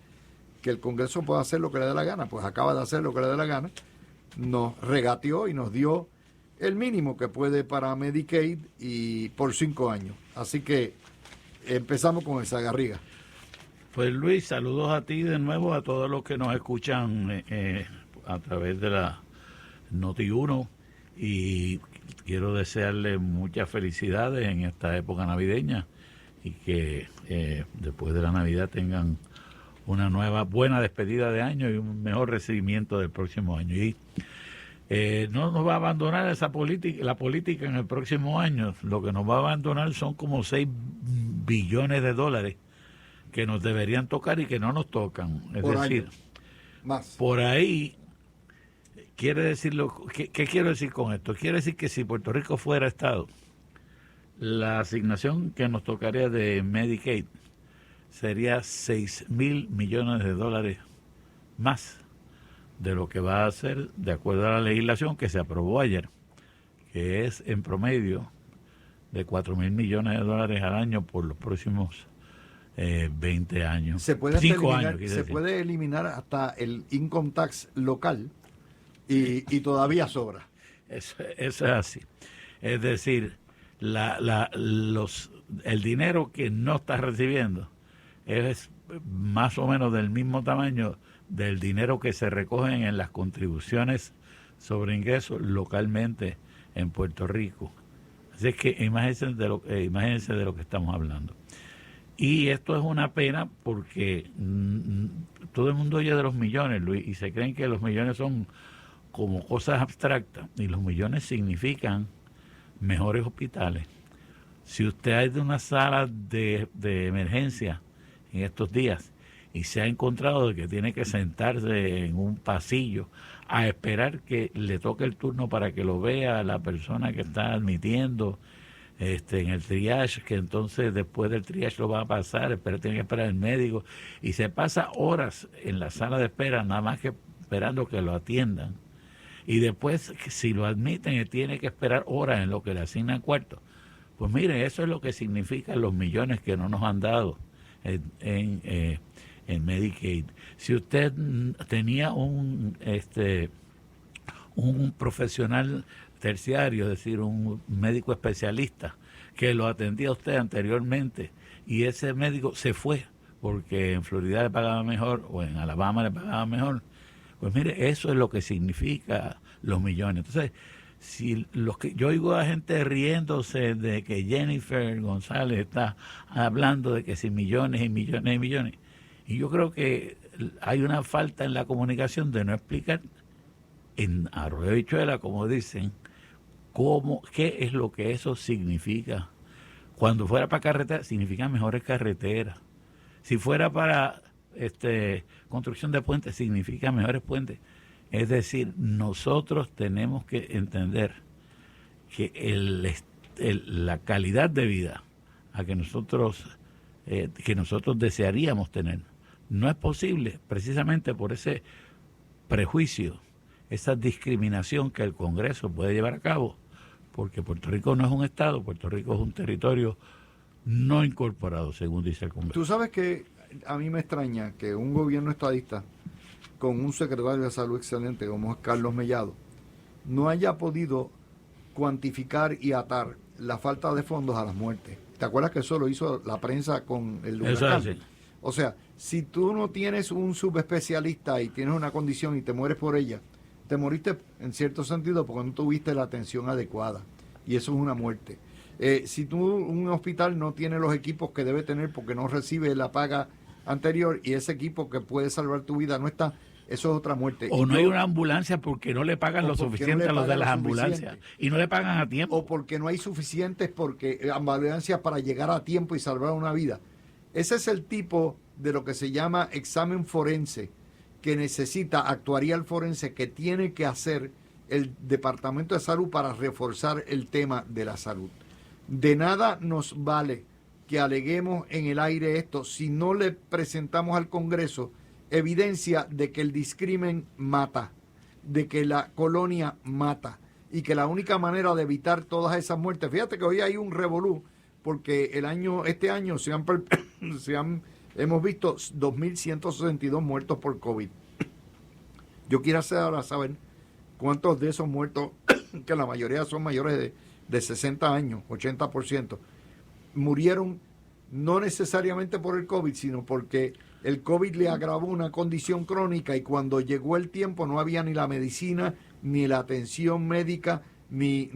que el Congreso puede hacer lo que le dé la gana. Pues acaba de hacer lo que le dé la gana. Nos regateó y nos dio el mínimo que puede para Medicaid y por 5 años. Así que empezamos con esa, Garriga. Pues Luis, saludos a ti de nuevo, a todos los que nos escuchan a través de la Noti1, y quiero desearles muchas felicidades en esta época navideña y que después de la Navidad tengan una nueva buena despedida de año y un mejor recibimiento del próximo año. Y no nos va a abandonar la política en el próximo año. Lo que nos va a abandonar son como 6 billones de dólares que nos deberían tocar y que no nos tocan. Es por decir, año. Más. Por ahí quiere decir ¿qué quiero decir con esto? Quiere decir que si Puerto Rico fuera Estado, la asignación que nos tocaría de Medicaid sería 6.000 millones de dólares más de lo que va a hacer de acuerdo a la legislación que se aprobó ayer, que es en promedio de 4.000 millones de dólares al año por los próximos 20 años. Se puede eliminar hasta el income tax local y todavía sobra. Eso es así. Es decir, el dinero que no está recibiendo es más o menos del mismo tamaño del dinero que se recogen en las contribuciones sobre ingresos localmente en Puerto Rico. Así es que imagínense de lo que estamos hablando. Y esto es una pena porque todo el mundo oye de los millones, Luis, y se creen que los millones son como cosas abstractas, y los millones significan mejores hospitales. Si usted ha ido a una sala de emergencia en estos días y se ha encontrado de que tiene que sentarse en un pasillo a esperar que le toque el turno para que lo vea la persona que está admitiendo en el triage, que entonces después del triage lo va a pasar, pero tiene que esperar el médico, y se pasa horas en la sala de espera nada más que esperando que lo atiendan, y después si lo admiten tiene que esperar horas en lo que le asignan cuarto. Pues mire, eso es lo que significan los millones que no nos han dado en Medicaid. Si usted tenía un profesional terciario, es decir, un médico especialista que lo atendía a usted anteriormente y ese médico se fue porque en Florida le pagaba mejor o en Alabama le pagaba mejor, pues mire, eso es lo que significa los millones. Entonces, si yo oigo a gente riéndose de que Jennifer González está hablando de que si millones y millones y millones, y yo creo que hay una falta en la comunicación de no explicar en arroyo y habichuela, como dicen, qué es lo que eso significa. Cuando fuera para carretera, significa mejores carreteras. Si fuera para construcción de puentes, significa mejores puentes. Es decir, nosotros tenemos que entender que la calidad de vida a que nosotros desearíamos tener no es posible precisamente por ese prejuicio, esa discriminación que el Congreso puede llevar a cabo, porque Puerto Rico no es un estado, Puerto Rico es un territorio no incorporado, según dice el Congreso. Tú sabes que a mí me extraña que un gobierno estadista con un secretario de salud excelente como es Carlos Mellado no haya podido cuantificar y atar la falta de fondos a las muertes. ¿Te acuerdas que eso lo hizo la prensa con el huracán? Eso es así. O sea, si tú no tienes un subespecialista y tienes una condición y te mueres por ella, te moriste en cierto sentido porque no tuviste la atención adecuada. Y eso es una muerte. Si tú, un hospital no tiene los equipos que debe tener porque no recibe la paga anterior y ese equipo que puede salvar tu vida no está, eso es otra muerte. O no hay una ambulancia porque no le pagan lo suficiente a los de las ambulancias y no le pagan a tiempo. O porque no hay suficientes ambulancias para llegar a tiempo y salvar una vida. Ese es el tipo de lo que se llama examen forense que necesita actuarial forense que tiene que hacer el Departamento de Salud para reforzar el tema de la salud. De nada nos vale que aleguemos en el aire esto si no le presentamos al Congreso evidencia de que el discrimen mata, de que la colonia mata y que la única manera de evitar todas esas muertes, fíjate que hoy hay un revolú porque este año hemos visto 2.162 muertos por COVID. Yo quiero ahora saber cuántos de esos muertos, que la mayoría son mayores de 60 años, 80%, murieron no necesariamente por el COVID, sino porque el COVID le agravó una condición crónica y cuando llegó el tiempo no había ni la medicina, ni la atención médica, ni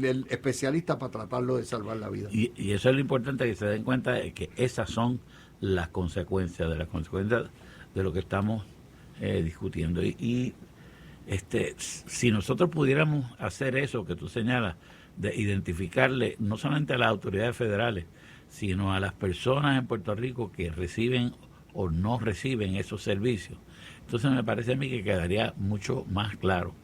el especialista para tratarlo de salvar la vida. Y eso es lo importante, que se den cuenta de que esas son las consecuencias de lo que estamos discutiendo. Y si nosotros pudiéramos hacer eso que tú señalas, de identificarle no solamente a las autoridades federales, sino a las personas en Puerto Rico que reciben o no reciben esos servicios, entonces me parece a mí que quedaría mucho más claro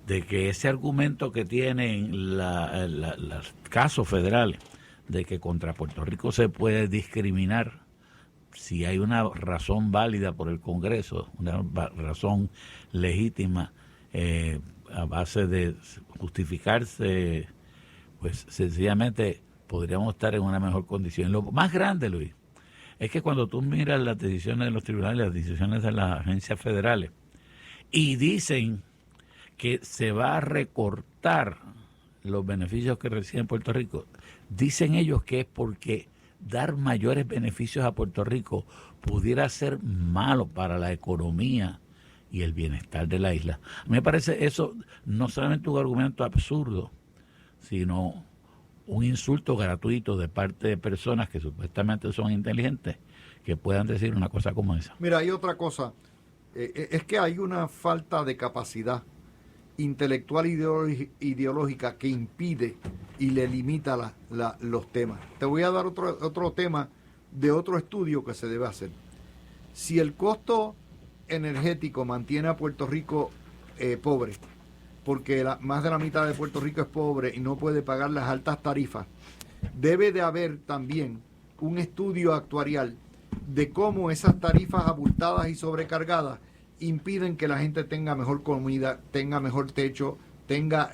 de que ese argumento que tienen los casos federales de que contra Puerto Rico se puede discriminar si hay una razón válida por el Congreso, una razón legítima a base de justificarse, pues sencillamente podríamos estar en una mejor condición. Lo más grande, Luis, es que cuando tú miras las decisiones de los tribunales, las decisiones de las agencias federales, y dicen que se va a recortar los beneficios que recibe Puerto Rico, dicen ellos que es porque dar mayores beneficios a Puerto Rico pudiera ser malo para la economía y el bienestar de la isla. A mí me parece eso no solamente un argumento absurdo, sino un insulto gratuito de parte de personas que supuestamente son inteligentes, que puedan decir una cosa como esa. Mira, hay otra cosa, es que hay una falta de capacidad intelectual ideológica que impide y le limita los temas. Te voy a dar otro tema de otro estudio que se debe hacer. Si el costo energético mantiene a Puerto Rico pobre, porque más de la mitad de Puerto Rico es pobre y no puede pagar las altas tarifas, debe de haber también un estudio actuarial de cómo esas tarifas abultadas y sobrecargadas impiden que la gente tenga mejor comida, tenga mejor techo, tenga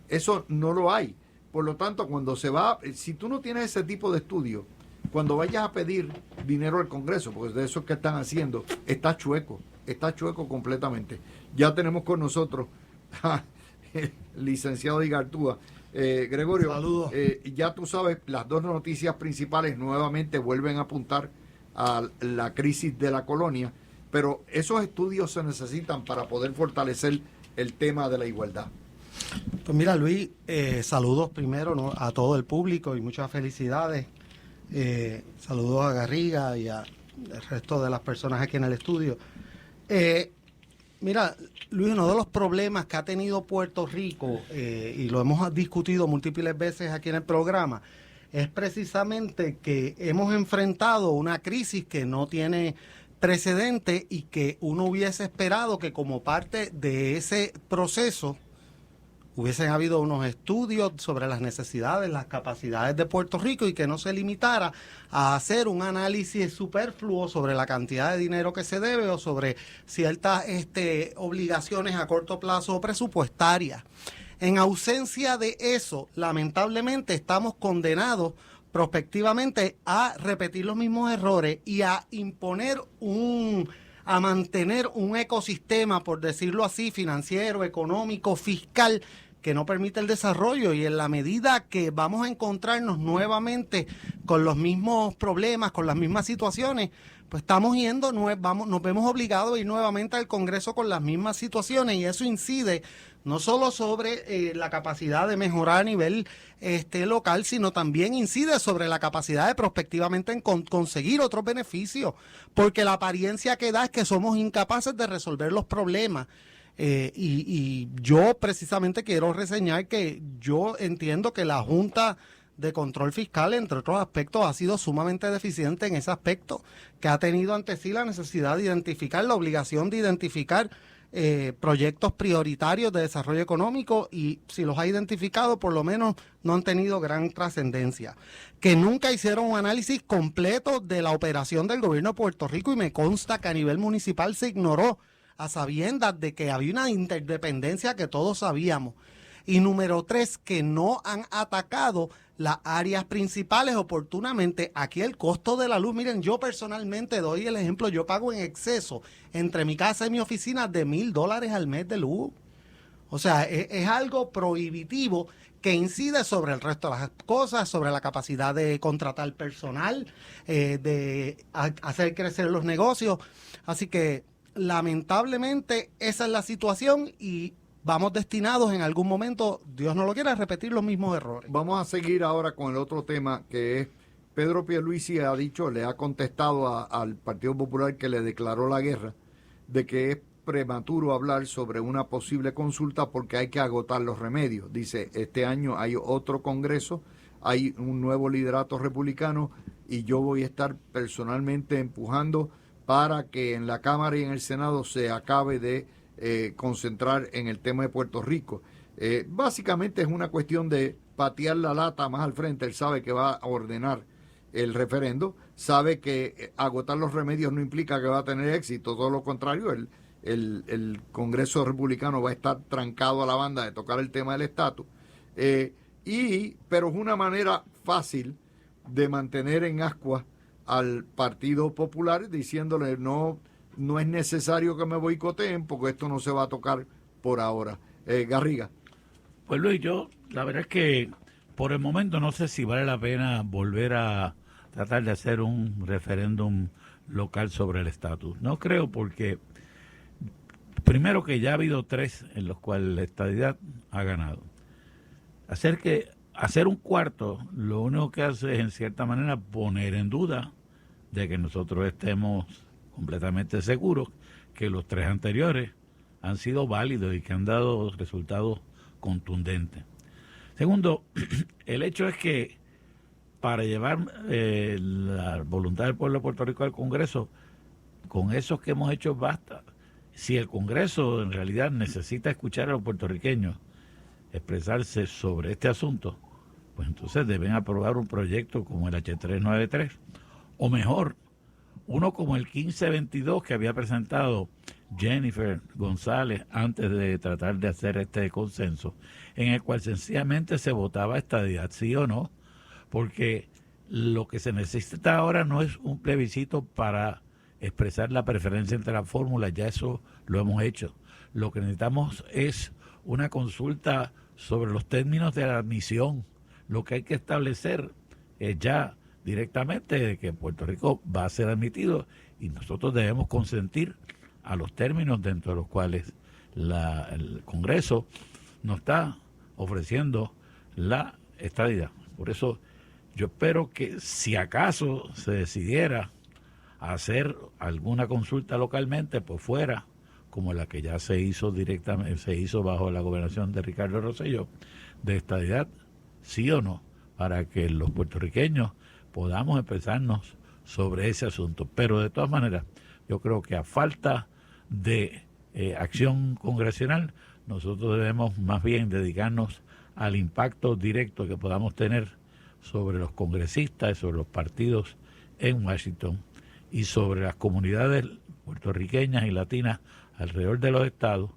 eso no lo hay. Por lo tanto, cuando se va, si tú no tienes ese tipo de estudio, cuando vayas a pedir dinero al Congreso, porque de eso que están haciendo, está chueco completamente. Ya tenemos con nosotros el licenciado Igartúa. Gregorio, ya tú sabes, las dos noticias principales nuevamente vuelven a apuntar a la crisis de la colonia, pero esos estudios se necesitan para poder fortalecer el tema de la igualdad. Pues mira, Luis, saludos primero, ¿no?, a todo el público y muchas felicidades. Saludos a Garriga y al resto de las personas aquí en el estudio. Mira, Luis, uno de los problemas que ha tenido Puerto Rico, y lo hemos discutido múltiples veces aquí en el programa, es precisamente que hemos enfrentado una crisis que no tiene precedente y que uno hubiese esperado que como parte de ese proceso hubiesen habido unos estudios sobre las necesidades, las capacidades de Puerto Rico y que no se limitara a hacer un análisis superfluo sobre la cantidad de dinero que se debe o sobre ciertas obligaciones a corto plazo presupuestarias. En ausencia de eso, lamentablemente estamos condenados prospectivamente a repetir los mismos errores y a mantener un ecosistema, por decirlo así, financiero, económico, fiscal, que no permite el desarrollo. Y en la medida que vamos a encontrarnos nuevamente con los mismos problemas, con las mismas situaciones, pues nos vemos obligados a ir nuevamente al Congreso con las mismas situaciones, y eso incide no solo sobre la capacidad de mejorar a nivel local, sino también incide sobre la capacidad de prospectivamente conseguir otros beneficios, porque la apariencia que da es que somos incapaces de resolver los problemas. Y yo precisamente quiero reseñar que yo entiendo que la Junta de Control Fiscal, entre otros aspectos, ha sido sumamente deficiente en ese aspecto, que ha tenido ante sí la necesidad de identificar, la obligación de identificar proyectos prioritarios de desarrollo económico, y si los ha identificado, por lo menos no han tenido gran trascendencia. Que nunca hicieron un análisis completo de la operación del gobierno de Puerto Rico, y me consta que a nivel municipal se ignoró, a sabiendas de que había una interdependencia que todos sabíamos. Y número 3, que no han atacado las áreas principales oportunamente. Aquí el costo de la luz, miren, yo personalmente doy el ejemplo, yo pago en exceso entre mi casa y mi oficina de $1,000 al mes de luz. O sea, es algo prohibitivo que incide sobre el resto de las cosas, sobre la capacidad de contratar personal, de hacer crecer los negocios. Así que lamentablemente esa es la situación, y vamos destinados en algún momento, Dios no lo quiera, a repetir los mismos errores. Vamos a seguir ahora con el otro tema, que es Pedro Pierluisi le ha contestado al Partido Popular, que le declaró la guerra, de que es prematuro hablar sobre una posible consulta porque hay que agotar los remedios. Dice, este año hay otro Congreso, hay un nuevo liderato republicano, y yo voy a estar personalmente empujando para que en la Cámara y en el Senado se acabe de concentrar en el tema de Puerto Rico. Básicamente es una cuestión de patear la lata más al frente. Él sabe que va a ordenar el referendo, sabe que agotar los remedios no implica que va a tener éxito, todo lo contrario, el Congreso republicano va a estar trancado a la banda de tocar el tema del estatus, pero es una manera fácil de mantener en ascuas al Partido Popular, diciéndole no es necesario que me boicoteen porque esto no se va a tocar por ahora. Garriga. Pues Luis, la verdad es que por el momento no sé si vale la pena volver a tratar de hacer un referéndum local sobre el estatus. No creo, porque primero que ya ha habido 3 en los cuales la estadidad ha ganado. Hacer un cuarto, lo único que hace es en cierta manera poner en duda de que nosotros estemos completamente seguros que los 3 anteriores han sido válidos y que han dado resultados contundentes. Segundo, el hecho es que para llevar la voluntad del pueblo de Puerto Rico al Congreso, con esos que hemos hecho basta. Si el Congreso en realidad necesita escuchar a los puertorriqueños expresarse sobre este asunto, pues entonces deben aprobar un proyecto como el H393, o mejor, uno como el 1522 que había presentado Jennifer González antes de tratar de hacer este consenso, en el cual sencillamente se votaba estadidad, sí o no, porque lo que se necesita ahora no es un plebiscito para expresar la preferencia entre las fórmulas, ya eso lo hemos hecho. Lo que necesitamos es una consulta sobre los términos de la admisión. Lo que hay que establecer es ya directamente que Puerto Rico va a ser admitido y nosotros debemos consentir a los términos dentro de los cuales el Congreso nos está ofreciendo la estadidad. Por eso yo espero que si acaso se decidiera hacer alguna consulta localmente, pues fuera como la que ya se hizo directamente, se hizo bajo la gobernación de Ricardo Rosselló, de estadidad, sí o no, para que los puertorriqueños podamos expresarnos sobre ese asunto. Pero de todas maneras, yo creo que a falta de acción congresional, nosotros debemos más bien dedicarnos al impacto directo que podamos tener sobre los congresistas, sobre los partidos en Washington y sobre las comunidades puertorriqueñas y latinas alrededor de los estados,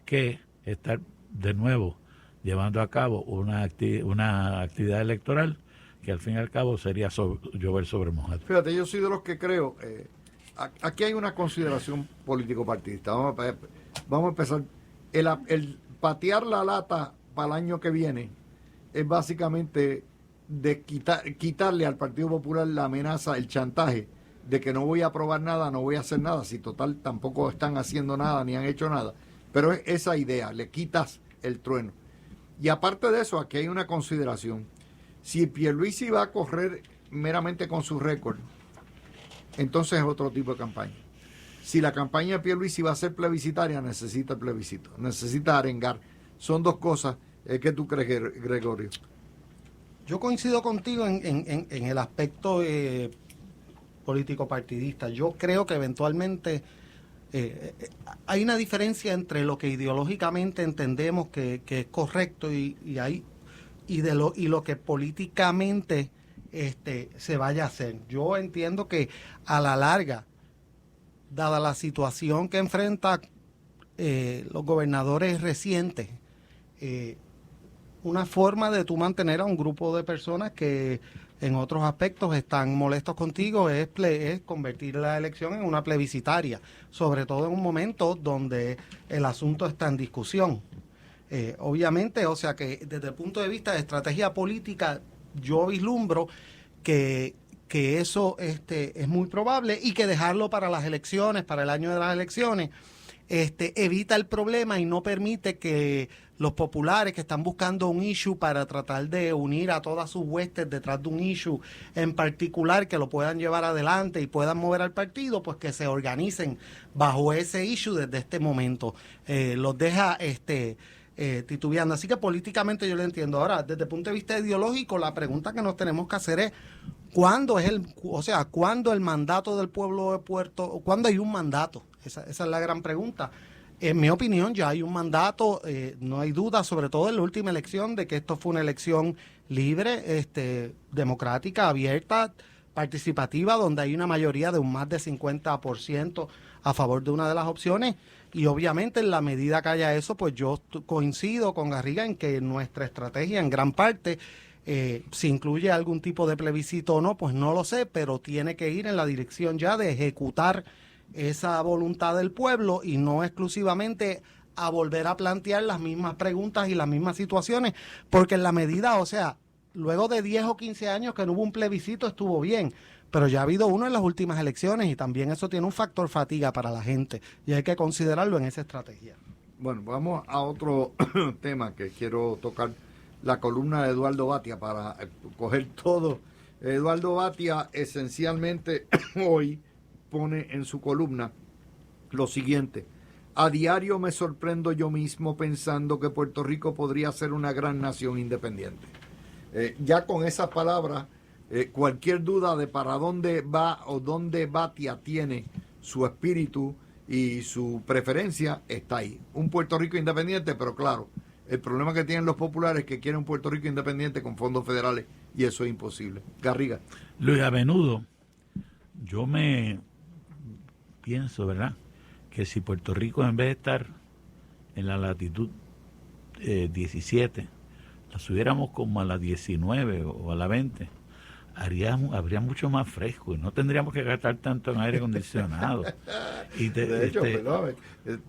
que estar de nuevo llevando a cabo una actividad electoral que al fin y al cabo sería llover sobre mojado. Fíjate, yo soy de los que creo, aquí hay una consideración político-partidista. Vamos a empezar. El patear la lata para el año que viene es básicamente de quitarle al Partido Popular la amenaza, el chantaje de que no voy a aprobar nada, no voy a hacer nada, si total tampoco están haciendo nada ni han hecho nada. Pero es esa idea, le quitas el trueno. Y aparte de eso, aquí hay una consideración. Si Pierluisi va a correr meramente con su récord, entonces es otro tipo de campaña. Si la campaña de Pierluisi va a ser plebiscitaria, necesita el plebiscito, necesita arengar. Son dos cosas. ¿Qué tú crees, Gregorio? Yo coincido contigo en el aspecto político partidista. Yo creo que eventualmente hay una diferencia entre lo que ideológicamente entendemos que es correcto y lo que políticamente se vaya a hacer. Yo entiendo que a la larga, dada la situación que enfrentan los gobernadores recientes, una forma de tú mantener a un grupo de personas que en otros aspectos están molestos contigo es convertir la elección en una plebiscitaria, sobre todo en un momento donde el asunto está en discusión. Obviamente, o sea que desde el punto de vista de estrategia política, yo vislumbro que eso es muy probable y que dejarlo para las elecciones, para el año de las elecciones, evita el problema y no permite que los populares que están buscando un issue para tratar de unir a todas sus huestes detrás de un issue en particular que lo puedan llevar adelante y puedan mover al partido, pues que se organicen bajo ese issue desde este momento. Los deja titubeando. Así que políticamente yo lo entiendo. Ahora, desde el punto de vista ideológico, la pregunta que nos tenemos que hacer es ¿cuándo el mandato del pueblo de cuándo hay un mandato? Esa es la gran pregunta. En mi opinión, ya hay un mandato, no hay duda, sobre todo en la última elección, de que esto fue una elección libre, democrática, abierta, participativa, donde hay una mayoría de un más de 50% a favor de una de las opciones. Y obviamente, en la medida que haya eso, pues yo coincido con Garriga en que nuestra estrategia, en gran parte, si incluye algún tipo de plebiscito o no, pues no lo sé, pero tiene que ir en la dirección ya de ejecutar esa voluntad del pueblo y no exclusivamente a volver a plantear las mismas preguntas y las mismas situaciones, porque en la medida, o sea, luego de 10 o 15 años que no hubo un plebiscito estuvo bien, pero ya ha habido uno en las últimas elecciones y también eso tiene un factor fatiga para la gente y hay que considerarlo en esa estrategia. Bueno, vamos a otro tema que quiero tocar, la columna de Eduardo Batia para coger todo. Eduardo Batia esencialmente hoy pone en su columna lo siguiente: a diario me sorprendo yo mismo pensando que Puerto Rico podría ser una gran nación independiente. Ya con esas palabras, cualquier duda de para dónde va o dónde Batia tiene su espíritu y su preferencia está ahí. Un Puerto Rico independiente, pero claro, el problema que tienen los populares es que quieren un Puerto Rico independiente con fondos federales y eso es imposible. Garriga. Luis, a menudo yo me pienso, ¿verdad?, que si Puerto Rico, en vez de estar en la latitud 17, la subiéramos como a la 19 o a la 20, habría mucho más fresco y no tendríamos que gastar tanto en aire acondicionado. De hecho,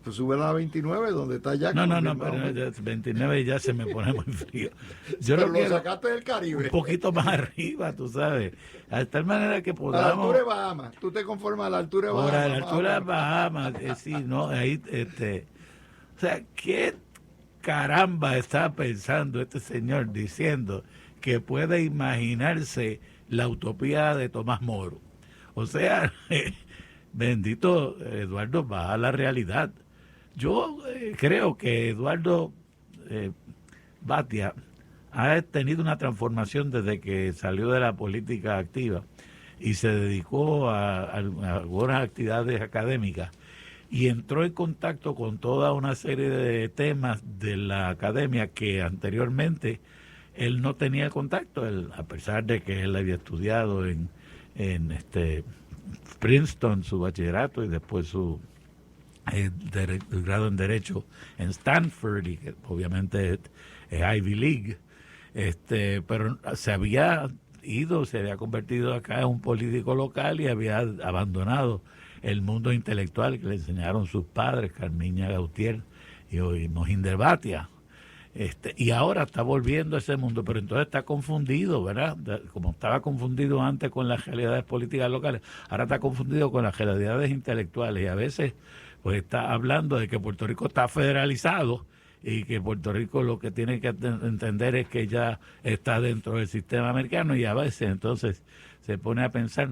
pues sube a la 29, donde está ya. No, pero 29 ya se me pone muy frío. Pero lo sacaste del Caribe. Un poquito más arriba, tú sabes. De tal manera que podamos... A la altura de Bahamas. Tú te conformas a la altura de Bahamas. A la altura de Bahamas, sí, no, ahí, o sea, ¿qué caramba está pensando este señor diciendo que puede imaginarse la utopía de Tomás Moro? O sea, bendito Eduardo, va a la realidad. Yo creo que Eduardo Batia ha tenido una transformación desde que salió de la política activa y se dedicó a algunas actividades académicas y entró en contacto con toda una serie de temas de la academia que anteriormente él no tenía contacto, a pesar de que él había estudiado en Princeton su bachillerato y después su grado en Derecho en Stanford, y que obviamente es Ivy League, pero se había convertido acá en un político local y había abandonado el mundo intelectual que le enseñaron sus padres, Carmiña Gautier y Mohinder Bhatia. Y ahora está volviendo a ese mundo, pero entonces está confundido, ¿verdad? Como estaba confundido antes con las realidades políticas locales, ahora está confundido con las realidades intelectuales y a veces pues está hablando de que Puerto Rico está federalizado y que Puerto Rico lo que tiene que entender es que ya está dentro del sistema americano, y a veces entonces se pone a pensar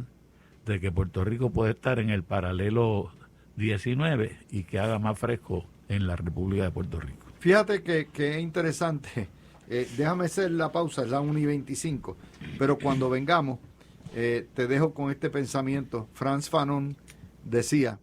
de que Puerto Rico puede estar en el paralelo 19 y que haga más fresco en la República de Puerto Rico. Fíjate que es interesante. Déjame hacer la pausa, es la 1:25, pero cuando vengamos te dejo con este pensamiento. Frantz Fanon decía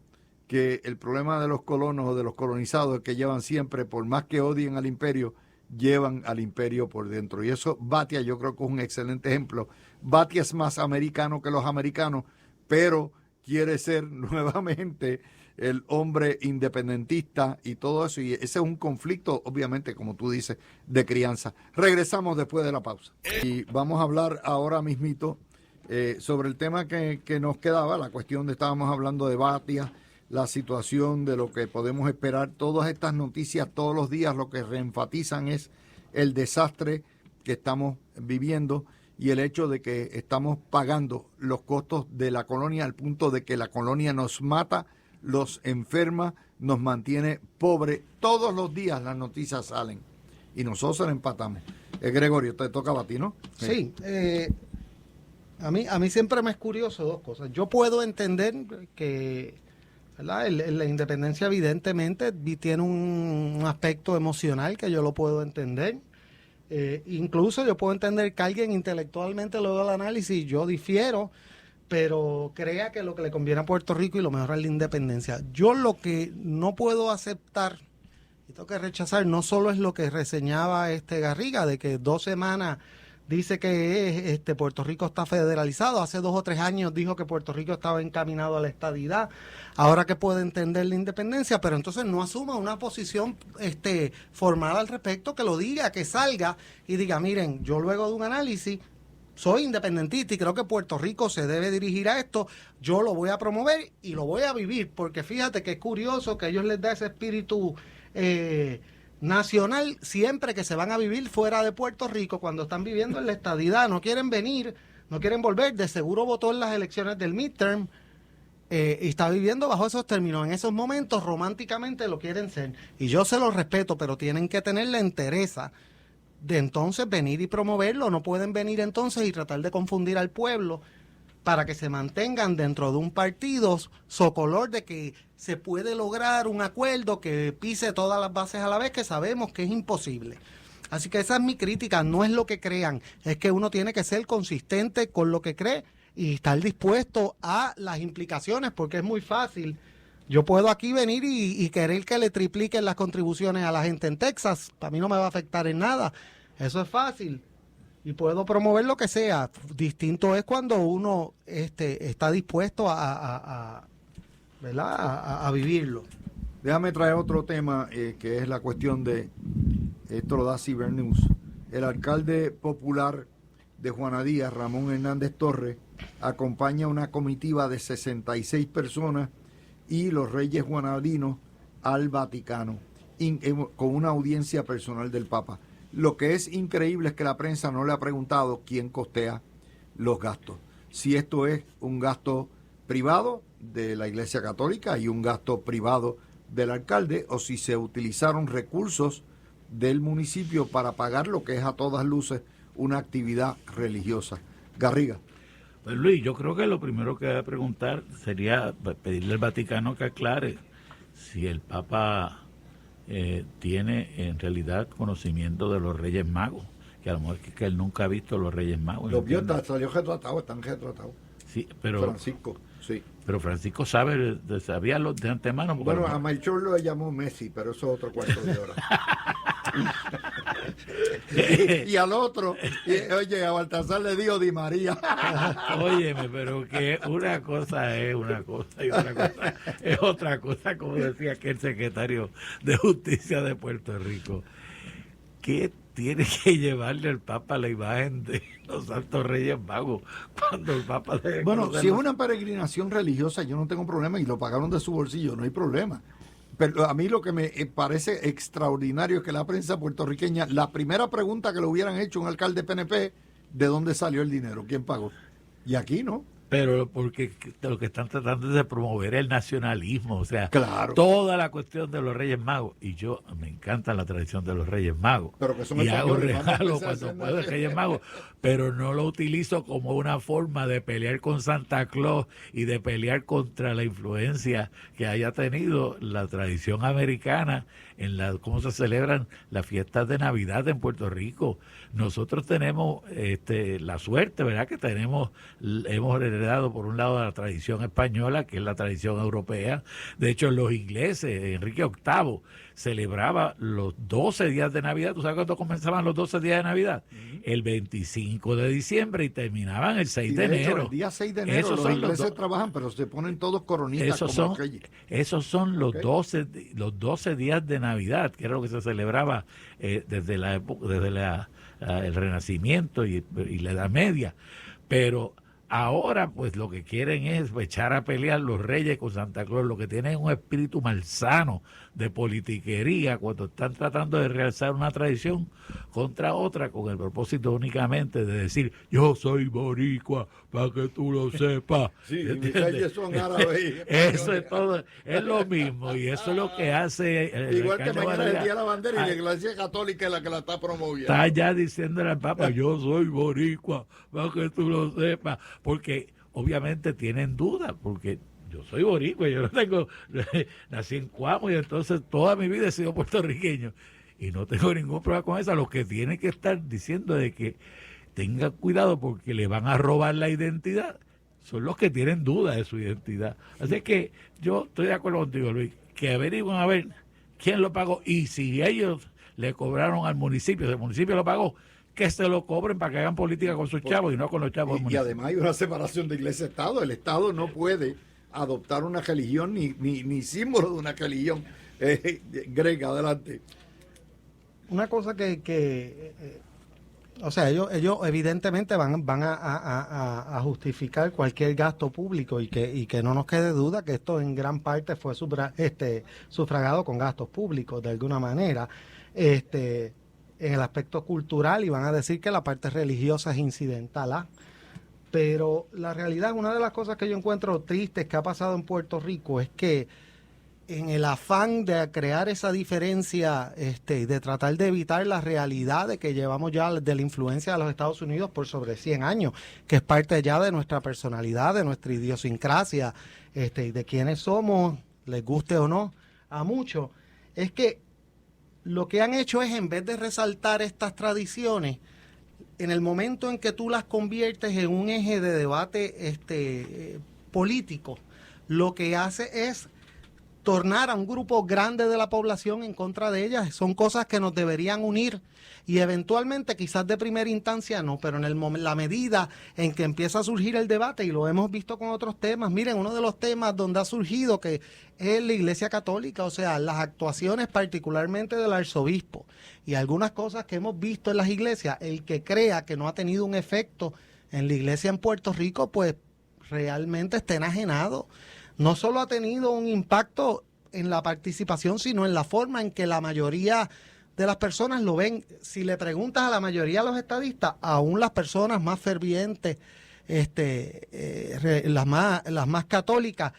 que el problema de los colonos o de los colonizados es que llevan siempre, por más que odien al imperio, llevan al imperio por dentro. Y eso Bhatia yo creo que es un excelente ejemplo. Bhatia es más americano que los americanos, pero quiere ser nuevamente el hombre independentista y todo eso. Y ese es un conflicto, obviamente, como tú dices, de crianza. Regresamos después de la pausa. Y vamos a hablar ahora mismito sobre el tema que nos quedaba, la cuestión de estábamos hablando de Bhatia, la situación de lo que podemos esperar. Todas estas noticias todos los días lo que reenfatizan es el desastre que estamos viviendo y el hecho de que estamos pagando los costos de la colonia al punto de que la colonia nos mata, los enferma, nos mantiene pobres. Todos los días las noticias salen y nosotros se las empatamos. Gregorio, te toca a ti, ¿no? Sí. A mí siempre me es curioso dos cosas. Yo puedo entender que, ¿verdad?, la independencia evidentemente tiene un aspecto emocional que yo lo puedo entender. Incluso yo puedo entender que alguien intelectualmente lo da el análisis, yo difiero, pero crea que lo que le conviene a Puerto Rico y lo mejor es la independencia. Yo lo que no puedo aceptar y tengo que rechazar no solo es lo que reseñaba Garriga, de que 2 semanas dice que Puerto Rico está federalizado. Hace 2 o 3 años dijo que Puerto Rico estaba encaminado a la estadidad. Ahora que puede entender la independencia, pero entonces no asuma una posición formal al respecto, que lo diga, que salga y diga, miren, yo luego de un análisis soy independentista y creo que Puerto Rico se debe dirigir a esto, yo lo voy a promover y lo voy a vivir, porque fíjate que es curioso que a ellos les da ese espíritu nacional siempre que se van a vivir fuera de Puerto Rico, cuando están viviendo en la estadidad, no quieren venir, no quieren volver, de seguro votó en las elecciones del midterm y está viviendo bajo esos términos, en esos momentos románticamente lo quieren ser, y yo se los respeto, pero tienen que tener la entereza de entonces venir y promoverlo. No pueden venir entonces y tratar de confundir al pueblo para que se mantengan dentro de un partido socolor de que se puede lograr un acuerdo que pise todas las bases a la vez, que sabemos que es imposible. Así que esa es mi crítica, no es lo que crean, es que uno tiene que ser consistente con lo que cree y estar dispuesto a las implicaciones, porque es muy fácil. Yo puedo aquí venir y querer que le tripliquen las contribuciones a la gente en Texas. Para mí no me va a afectar en nada. Eso es fácil. Y puedo promover lo que sea. Distinto es cuando uno está dispuesto ¿verdad?, a vivirlo. Déjame traer otro tema que es la cuestión de, esto lo da Cibernews. El alcalde popular de Juana Díaz, Ramón Hernández Torres, acompaña una comitiva de 66 personas y los reyes juanadinos al Vaticano, con una audiencia personal del Papa. Lo que es increíble es que la prensa no le ha preguntado quién costea los gastos. Si esto es un gasto privado de la Iglesia Católica y un gasto privado del alcalde, o si se utilizaron recursos del municipio para pagar lo que es a todas luces una actividad religiosa. Garriga. Pues Luis, yo creo que lo primero que debe preguntar sería pedirle al Vaticano que aclare si el Papa tiene en realidad conocimiento de los Reyes Magos, que a lo mejor es que él nunca ha visto los Reyes Magos. Los vio, salió retratado, están retratados. Sí, pero Francisco, sí. Pero Francisco sabía los de antemano. Bueno, a Melchor lo llamó Messi, pero eso es otro cuarto de hora. y al otro, oye, a Baltasar le dijo Di María. Óyeme, pero que una cosa es una cosa y otra cosa es otra cosa, como decía aquel secretario de Justicia de Puerto Rico. ¿Qué tiene que llevarle el Papa la imagen de los Santos Reyes Magos cuando el Papa debe Bueno, si es una peregrinación religiosa, yo no tengo problema y lo pagaron de su bolsillo, no hay problema. Pero a mí lo que me parece extraordinario es que la prensa puertorriqueña, la primera pregunta que le hubieran hecho a un alcalde PNP, ¿de dónde salió el dinero? ¿Quién pagó? Y aquí no. Pero porque lo que están tratando es de promover el nacionalismo, o sea, claro, toda la cuestión de los Reyes Magos, y yo me encanta la tradición de los Reyes Magos, pero que son y hago regalos cuando puedo de Reyes Magos, pero no lo utilizo como una forma de pelear con Santa Claus y de pelear contra la influencia que haya tenido la tradición americana en cómo se celebran las fiestas de Navidad en Puerto Rico. Nosotros tenemos la suerte, ¿verdad?, que hemos heredado por un lado la tradición española, que es la tradición europea. De hecho, los ingleses, Enrique VIII celebraba los 12 días de Navidad. ¿Tú sabes cuándo comenzaban los 12 días de Navidad? El 25 de diciembre y terminaban el 6 de enero. Hecho, el día 6 de enero los ingleses trabajan, pero se ponen todos coronitas. Esos son los 12 días de Navidad, que era lo que se celebraba desde la época, el Renacimiento y la Edad Media. Pero ahora, pues lo que quieren es echar a pelear los reyes con Santa Claus. Lo que tienen es un espíritu malsano de politiquería cuando están tratando de realzar una tradición contra otra con el propósito únicamente de decir yo soy boricua, para que tú lo sepas. Sí, mis reyes son árabes. Eso es todo, es lo mismo y eso es lo que hace igual que mañana es el día de la bandera y la Iglesia Católica es la que la está promoviendo. Está ya diciéndole al Papa, yo soy boricua, para que tú lo sepas, porque obviamente tienen dudas, porque yo soy boricua, yo no tengo, nací en Cuamo y entonces toda mi vida he sido puertorriqueño y no tengo ningún problema con eso. Lo que tiene que estar diciendo de que tengan cuidado porque le van a robar la identidad son los que tienen dudas de su identidad. Así que yo estoy de acuerdo contigo, Luis, que averigüen a ver quién lo pagó y si ellos le cobraron al municipio, si el municipio lo pagó, que se lo cobren para que hagan política con sus chavos y no con los chavos del municipio. Y además hay una separación de iglesia-estado. El Estado no puede adoptar una religión ni símbolo de una religión. Grega, adelante. Una cosa o sea, ellos evidentemente van a justificar cualquier gasto público y que no nos quede duda que esto en gran parte fue sufragado con gastos públicos de alguna manera. En el aspecto cultural, y van a decir que la parte religiosa es incidental, pero la realidad, una de las cosas que yo encuentro tristes que ha pasado en Puerto Rico es que en el afán de crear esa diferencia, de tratar de evitar la realidad de que llevamos ya de la influencia de los Estados Unidos por sobre 100 años, que es parte ya de nuestra personalidad, de nuestra idiosincrasia, de quiénes somos, les guste o no a muchos, es que lo que han hecho es, en vez de resaltar estas tradiciones, en el momento en que tú las conviertes en un eje de debate político, lo que hace es tornar a un grupo grande de la población en contra de ellas. Son cosas que nos deberían unir y eventualmente, quizás de primera instancia no, pero en la medida en que empieza a surgir el debate, y lo hemos visto con otros temas, miren, uno de los temas donde ha surgido que es la Iglesia Católica, o sea, las actuaciones particularmente del arzobispo y algunas cosas que hemos visto en las iglesias, el que crea que no ha tenido un efecto en la iglesia en Puerto Rico, pues realmente está enajenado. No solo ha tenido un impacto en la participación, sino en la forma en que la mayoría de las personas lo ven. Si le preguntas a la mayoría de los estadistas, aún las personas más fervientes, las más católicas,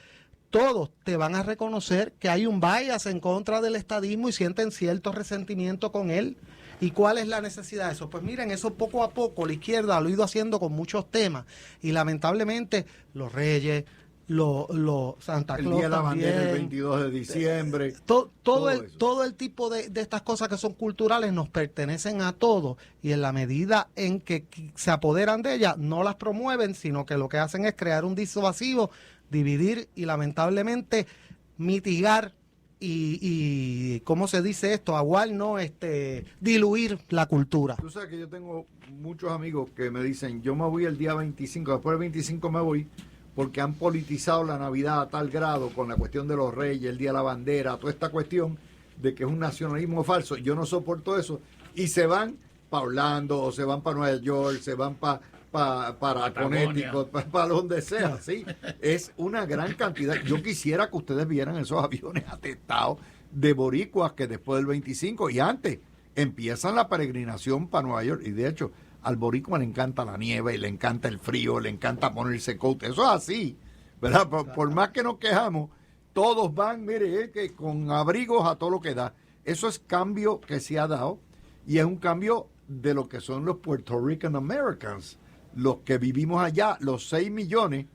todos te van a reconocer que hay un bias en contra del estadismo y sienten cierto resentimiento con él. ¿Y cuál es la necesidad de eso? Pues miren, eso poco a poco la izquierda lo ha ido haciendo con muchos temas y lamentablemente los Reyes, Santa Claus, el Día de la también, Bandera el 22 de diciembre, todo el tipo de estas cosas que son culturales nos pertenecen a todos, y en la medida en que se apoderan de ellas no las promueven, sino que lo que hacen es crear un disuasivo, dividir y lamentablemente mitigar y ¿cómo se dice esto? Aguar, ¿no? Diluir la cultura. Tú sabes que yo tengo muchos amigos que me dicen, yo me voy el día 25, después del 25 me voy, porque han politizado la Navidad a tal grado con la cuestión de los Reyes, el Día de la Bandera, toda esta cuestión de que es un nacionalismo falso. Yo no soporto eso. Y se van para Orlando, o se van para Nueva York, se van para Connecticut, para donde sea. ¿Sí? Es una gran cantidad. Yo quisiera que ustedes vieran esos aviones atestados de boricuas que después del 25 y antes empiezan la peregrinación para Nueva York. Y de hecho, al boricua le encanta la nieve y le encanta el frío, le encanta ponerse coat. Eso es así, ¿verdad? Por más que nos quejamos, todos van, mire, que con abrigos a todo lo que da. Eso es cambio que se ha dado y es un cambio de lo que son los Puerto Rican Americans, los que vivimos allá, los 6 millones,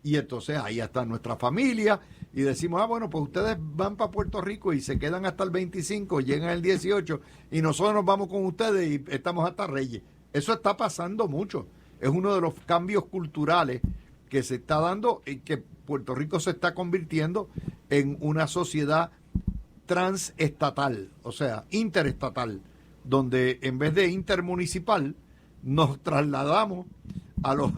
y entonces ahí está nuestra familia y decimos, bueno, pues ustedes van para Puerto Rico y se quedan hasta el 25, llegan el 18 y nosotros nos vamos con ustedes y estamos hasta Reyes. Eso está pasando mucho. Es uno de los cambios culturales que se está dando y que Puerto Rico se está convirtiendo en una sociedad transestatal, o sea, interestatal, donde en vez de intermunicipal nos trasladamos a los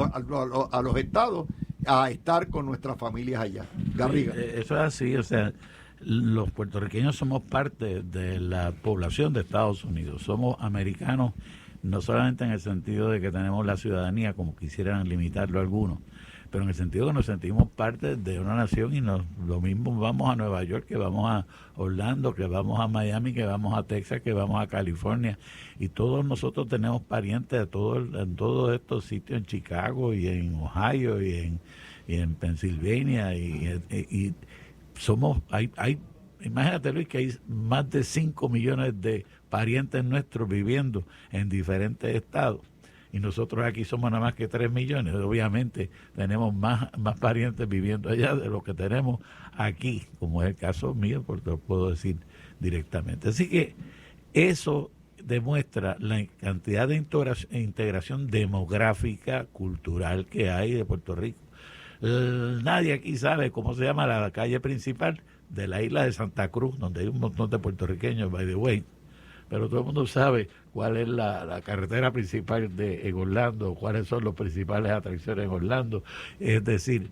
estados a estar con nuestras familias allá. Garriga. Eso es así, o sea, los puertorriqueños somos parte de la población de Estados Unidos, somos americanos, no solamente en el sentido de que tenemos la ciudadanía, como quisieran limitarlo algunos, pero en el sentido que nos sentimos parte de una nación y lo mismo vamos a Nueva York, que vamos a Orlando, que vamos a Miami, que vamos a Texas, que vamos a California, y todos nosotros tenemos parientes en todos estos sitios, en Chicago y en Ohio y en Pensilvania, y somos, imagínate, Luis, que hay más de 5 millones de parientes nuestros viviendo en diferentes estados y nosotros aquí somos nada más que 3 millones. Obviamente tenemos más parientes viviendo allá de lo que tenemos aquí, como es el caso mío, porque lo puedo decir directamente. Así que eso demuestra la cantidad de integración demográfica, cultural que hay de Puerto Rico. Nadie aquí sabe cómo se llama la calle principal de la isla de Santa Cruz, donde hay un montón de puertorriqueños, by the way, pero todo el mundo sabe cuál es la carretera principal en Orlando, cuáles son las principales atracciones en Orlando. Es decir,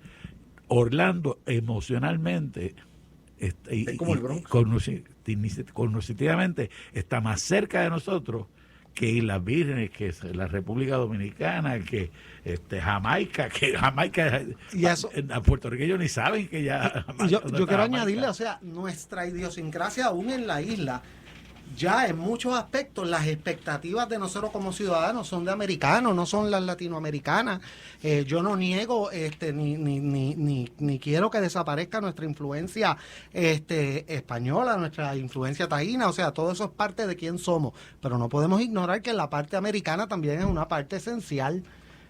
Orlando emocionalmente cognitivamente está más cerca de nosotros que Islas Vírgenes, que es la República Dominicana, que Jamaica, y eso, a puertorriqueños ni saben que ya... Yo quiero añadirle, o sea, nuestra idiosincrasia aún en la isla, ya en muchos aspectos las expectativas de nosotros como ciudadanos son de americanos, no son las latinoamericanas. Yo no niego ni quiero que desaparezca nuestra influencia española, nuestra influencia taína, o sea, todo eso es parte de quién somos, pero no podemos ignorar que la parte americana también es una parte esencial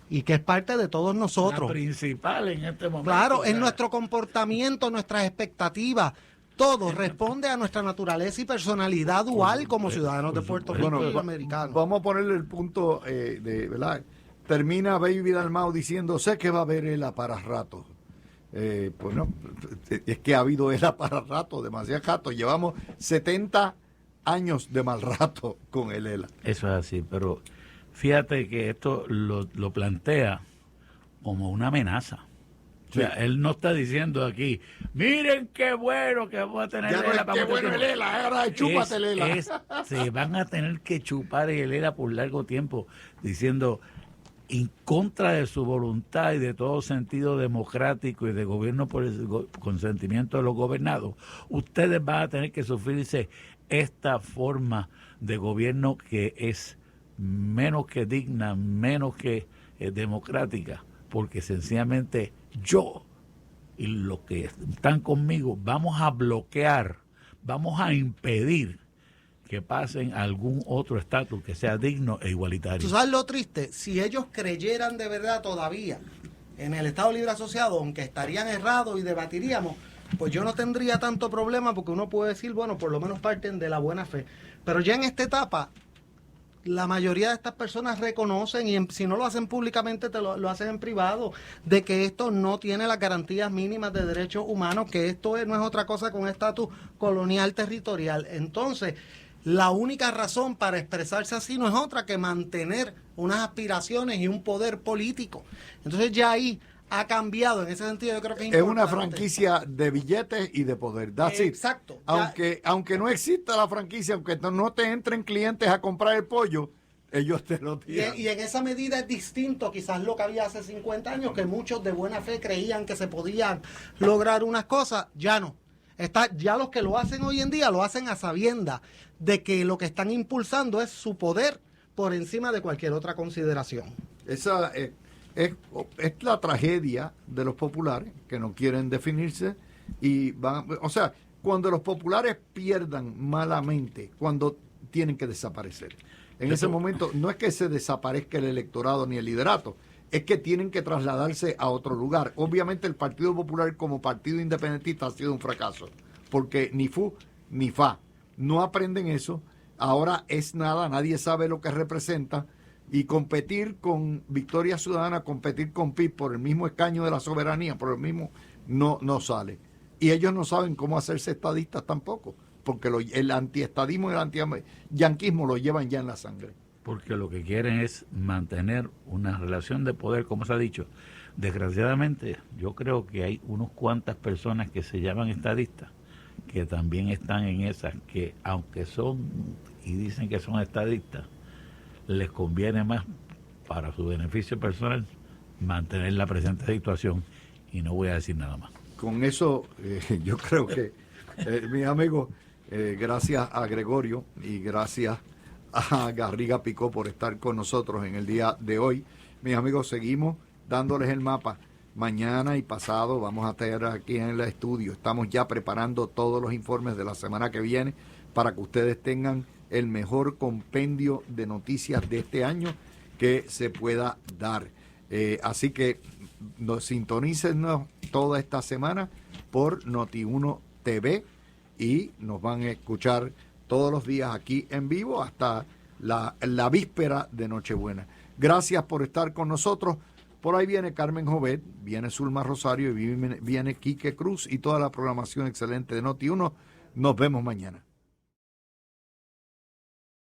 y que es parte de todos nosotros. La principal en este momento. Claro, en nuestro comportamiento, nuestras expectativas. Todo responde a nuestra naturaleza y personalidad dual como ciudadanos de Puerto Rico y americanos. Vamos a ponerle el punto ¿verdad? Termina Baby Dalmau diciendo, sé que va a haber ELA para rato. Bueno, es que ha habido ELA para rato, demasiado rato. Llevamos 70 años de mal rato con el ELA. Eso es así, pero fíjate que esto lo plantea como una amenaza. O sea, él no está diciendo aquí, miren qué bueno que vamos a tener ya ELA. No es qué bueno el ELA, ahora chúpate el ELA. Se van a tener que chupar el ELA por largo tiempo, diciendo, en contra de su voluntad y de todo sentido democrático y de gobierno por el consentimiento de los gobernados, ustedes van a tener que sufrirse esta forma de gobierno que es menos que digna, menos que democrática, porque sencillamente yo y los que están conmigo vamos a bloquear, vamos a impedir que pasen algún otro estatus que sea digno e igualitario. ¿Tú sabes lo triste? Si ellos creyeran de verdad todavía en el Estado Libre Asociado, aunque estarían errados y debatiríamos, pues yo no tendría tanto problema, porque uno puede decir, bueno, por lo menos parten de la buena fe. Pero ya en esta etapa, la mayoría de estas personas reconocen, y si no lo hacen públicamente, lo hacen en privado, de que esto no tiene las garantías mínimas de derechos humanos, que esto no es otra cosa que un estatus colonial territorial. Entonces, la única razón para expresarse así no es otra que mantener unas aspiraciones y un poder político. Entonces ya ahí ha cambiado, en ese sentido yo creo que es una franquicia de billetes y de poder. Exacto. Aunque no exista la franquicia, aunque no te entren clientes a comprar el pollo, ellos te lo tiran. Y en esa medida es distinto quizás lo que había hace 50 años, que muchos de buena fe creían que se podían lograr unas cosas, ya no. Ya los que lo hacen hoy en día lo hacen a sabiendas de que lo que están impulsando es su poder por encima de cualquier otra consideración. Esa es la tragedia de los populares, que no quieren definirse y van, o sea, cuando los populares pierdan malamente, cuando tienen que desaparecer. En ese momento no es que se desaparezca el electorado ni el liderato, es que tienen que trasladarse a otro lugar. Obviamente el Partido Popular como partido independentista ha sido un fracaso, porque ni fu ni fa, no aprenden eso, ahora es nada, nadie sabe lo que representa, y competir con Victoria Ciudadana, competir con PIB por el mismo escaño de la soberanía, por el mismo, no sale. Y ellos no saben cómo hacerse estadistas tampoco, porque el antiestadismo y el antiyanquismo lo llevan ya en la sangre. Porque lo que quieren es mantener una relación de poder, como se ha dicho. Desgraciadamente, yo creo que hay unas cuantas personas que se llaman estadistas, que también están en esas, que aunque son y dicen que son estadistas, les conviene más para su beneficio personal mantener la presente situación, y no voy a decir nada más. Con eso yo creo que, mis amigos, gracias a Gregorio y gracias a Garriga Picó por estar con nosotros en el día de hoy. Mis amigos, seguimos dándoles el mapa. Mañana y pasado vamos a estar aquí en el estudio. Estamos ya preparando todos los informes de la semana que viene para que ustedes tengan el mejor compendio de noticias de este año que se pueda dar. Así que sintonícenos toda esta semana por Noti1 TV y nos van a escuchar todos los días aquí en vivo hasta la víspera de Nochebuena. Gracias por estar con nosotros. Por ahí viene Carmen Jovet, viene Zulma Rosario y viene Quique Cruz y toda la programación excelente de Noti1. Nos vemos mañana.